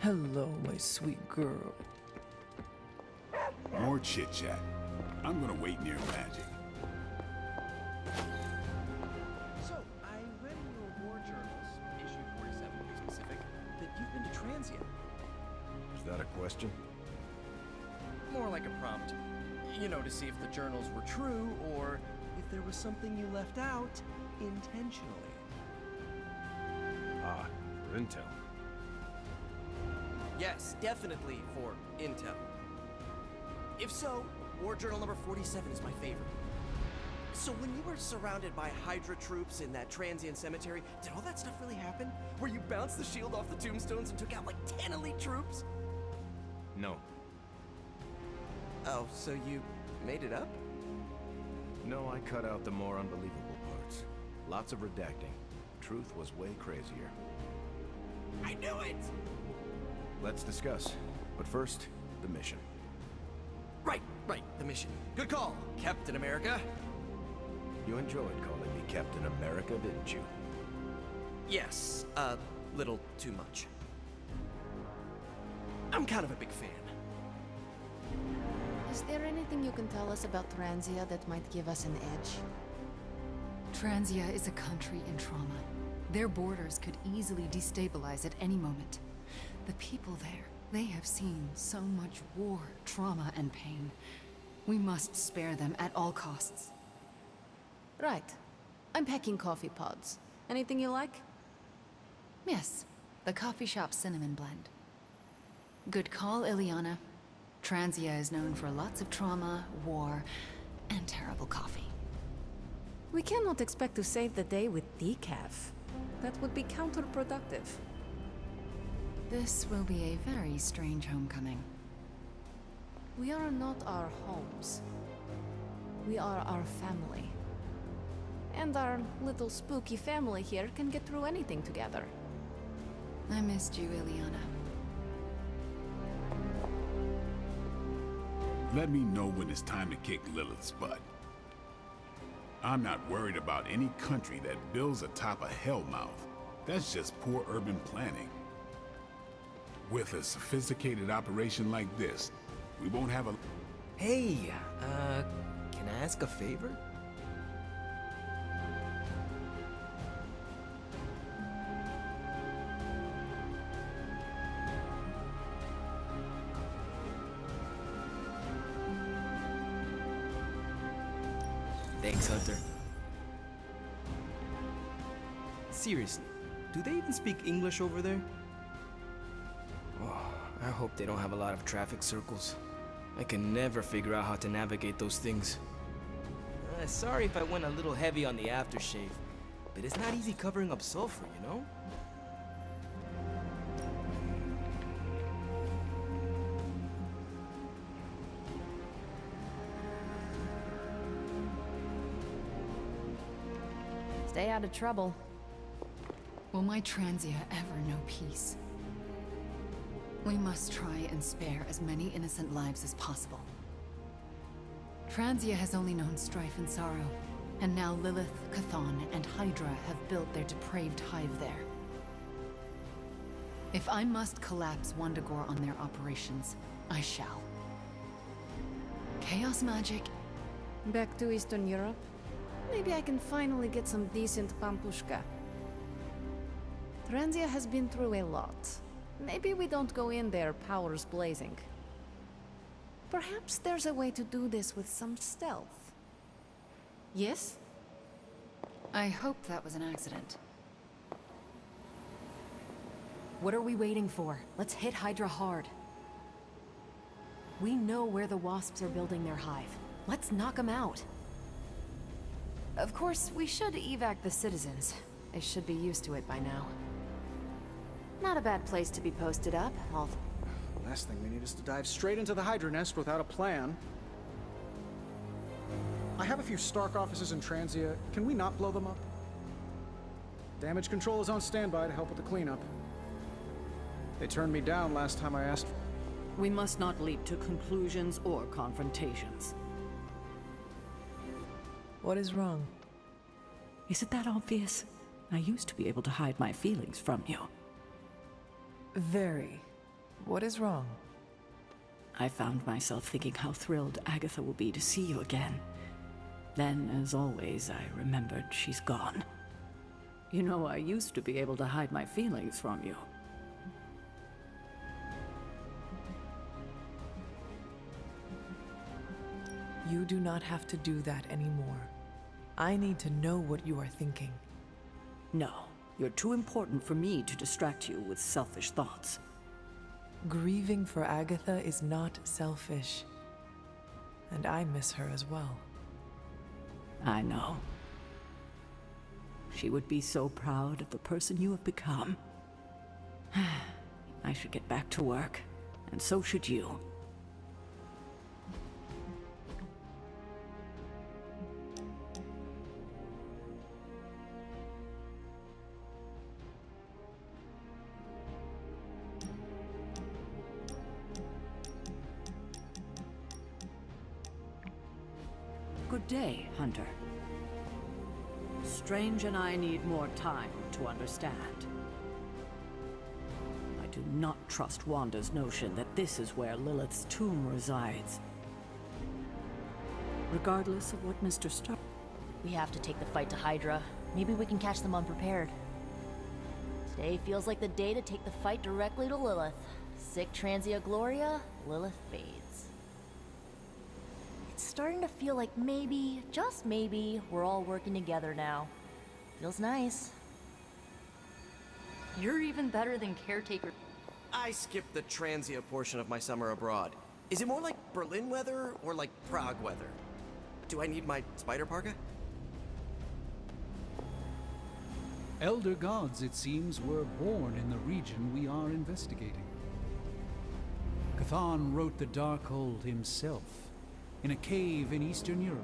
Hello, my sweet girl. More chit-chat. I'm gonna wait near Magic. So, I read in your war journals, issue 47 to be specific, that you've been to Transient. Is that a question? More like a prompt. You know, to see if the journals were true, or if there was something you left out intentionally. Ah, for intel. Yes, definitely for intel. If so, War Journal number 47 is my favorite. So when you were surrounded by Hydra troops in that transient cemetery, did all that stuff really happen? Where you bounced the shield off the tombstones and took out like 10 elite troops? No. Oh, so you made it up? No, I cut out the more unbelievable parts. Lots of redacting. Truth was way crazier. I knew it! Let's discuss. But first, the mission. Right, the mission. Good call, Captain America. You enjoyed calling me Captain America, didn't you? Yes, a little too much. I'm kind of a big fan. Is there anything you can tell us about Transia that might give us an edge? Transia is a country in trauma. Their borders could easily destabilize at any moment. The people there, they have seen so much war, trauma, and pain. We must spare them at all costs. Right. I'm packing coffee pods. Anything you like? Yes, the coffee shop cinnamon blend. Good call, Ileana. Transia is known for lots of trauma, war, and terrible coffee. We cannot expect to save the day with decaf. That would be counterproductive. This will be a very strange homecoming. We are not our homes. We are our family. And our little spooky family here can get through anything together. I missed you, Ileana. Let me know when it's time to kick Lilith's butt. I'm not worried about any country that builds atop a hellmouth. That's just poor urban planning. With a sophisticated operation like this, we won't have a... Hey, can I ask a favor? Thanks, Hunter. Seriously, do they even speak English over there? Oh, I hope they don't have a lot of traffic circles. I can never figure out how to navigate those things. Sorry if I went a little heavy on the aftershave, but it's not easy covering up sulfur, you know? Stay out of trouble. Will my Transia ever know peace? We must try and spare as many innocent lives as possible. Transia has only known strife and sorrow, and now Lilith, Chthon, and Hydra have built their depraved hive there. If I must collapse Wundagore on their operations, I shall. Chaos magic. Back to Eastern Europe? Maybe I can finally get some decent pampushka. Transia has been through a lot. Maybe we don't go in there powers blazing. Perhaps there's a way to do this with some stealth. Yes? I hope that was an accident. What are we waiting for? Let's hit Hydra hard. We know where the Wasps are building their hive. Let's knock them out. Of course, we should evac the citizens. They should be used to it by now. Not a bad place to be posted up, Last thing we need is to dive straight into the Hydra nest without a plan. I have a few Stark offices in Transia. Can we not blow them up? Damage control is on standby to help with the cleanup. They turned me down last time I asked. We must not leap to conclusions or confrontations. What is wrong? Is it that obvious? I used to be able to hide my feelings from you. Very. What is wrong? I found myself thinking how thrilled Agatha will be to see you again. Then, as always, I remembered she's gone. You know, I used to be able to hide my feelings from you. You do not have to do that anymore. I need to know what you are thinking. No, you're too important for me to distract you with selfish thoughts. Grieving for Agatha is not selfish. And I miss her as well. I know. She would be so proud of the person you have become. I should get back to work, and so should you. Good day, Hunter. Strange and I need more time to understand. I do not trust Wanda's notion that this is where Lilith's tomb resides. Regardless of what Mr. Stark... We have to take the fight to Hydra. Maybe we can catch them unprepared. Today feels like the day to take the fight directly to Lilith. Sic Transia Gloria, Lilith fades. It's starting to feel like maybe, just maybe, we're all working together now. Feels nice. You're even better than Caretaker. I skipped the Transia portion of my summer abroad. Is it more like Berlin weather or like Prague weather? Do I need my spider parka? Elder gods, it seems, were born in the region we are investigating. Cthon wrote the Darkhold himself, in a cave in Eastern Europe.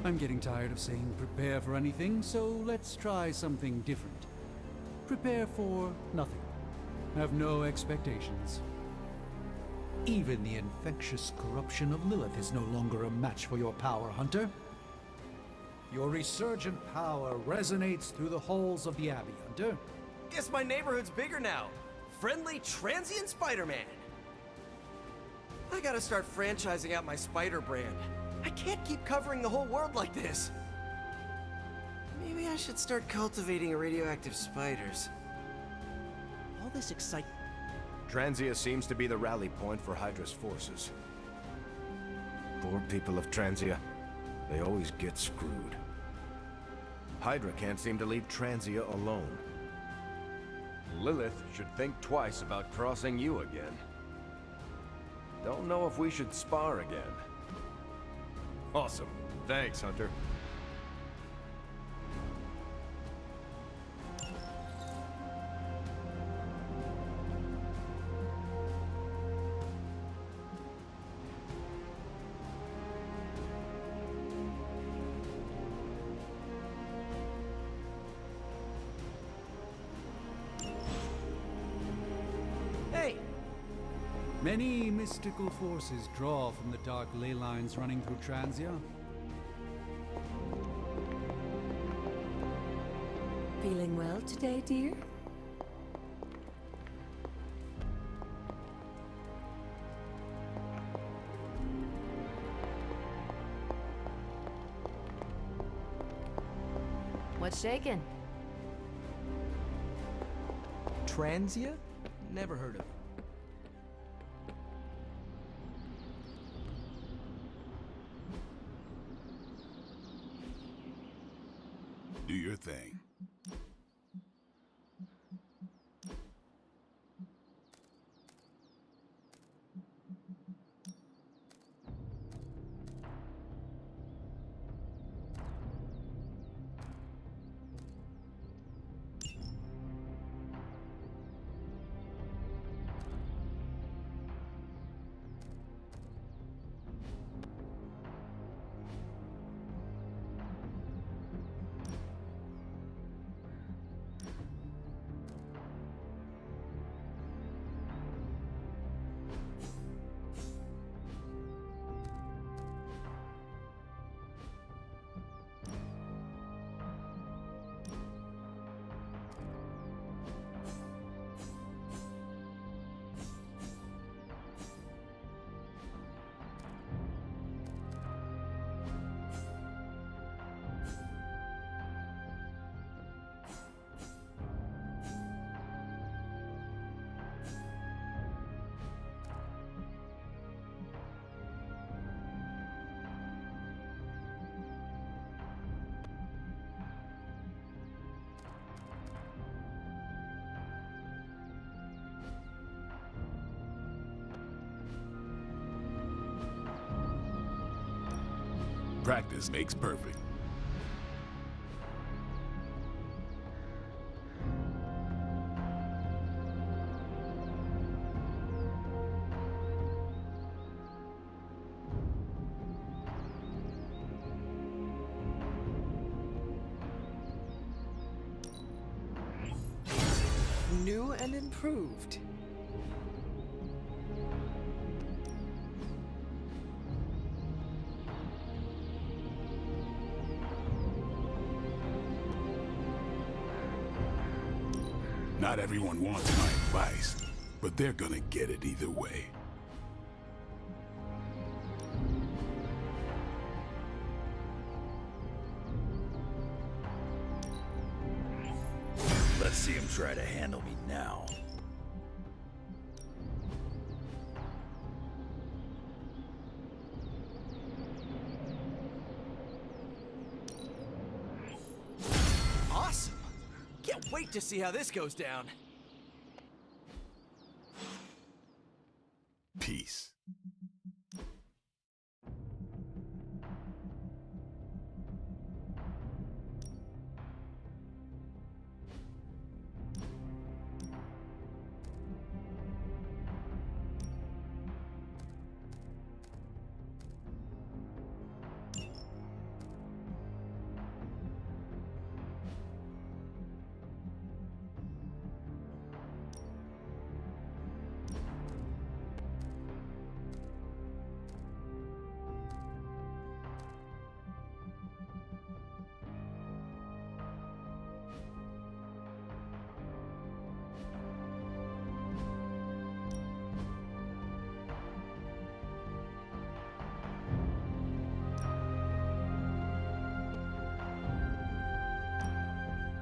I'm getting tired of saying prepare for anything, so let's try something different. Prepare for nothing. Have no expectations. Even the infectious corruption of Lilith is no longer a match for your power, Hunter. Your resurgent power resonates through the halls of the Abbey, Hunter. Guess my neighborhood's bigger now. Friendly transient Spider-Man. I gotta start franchising out my spider brand. I can't keep covering the whole world like this. Maybe I should start cultivating radioactive spiders. All this excitement. Transia seems to be the rally point for Hydra's forces. Poor people of Transia. They always get screwed. Hydra can't seem to leave Transia alone. Lilith should think twice about crossing you again. Don't know if we should spar again. Awesome. Thanks, Hunter. Hey! Many mystical forces draw from the dark ley lines running through Transia. Feeling well today, dear? What's shaking? Transia? Never heard of it. Do your thing. Practice makes perfect. New and improved. Not everyone wants my advice, but they're gonna get it either way. Let's see him try to handle me now. Awesome! Can't wait to see how this goes down. Peace.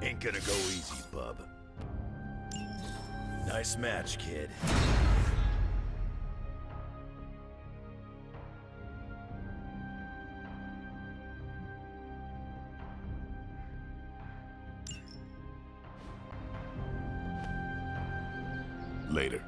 Ain't gonna go easy, bub. Nice match, kid. Later.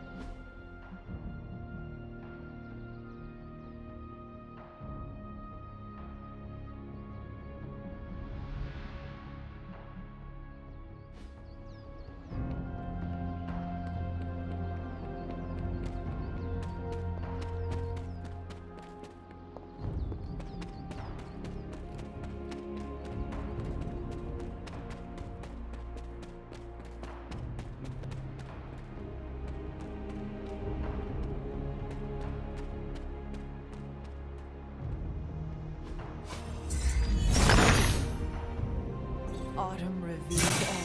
Autumn revealed all.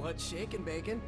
What's shaking, Bacon?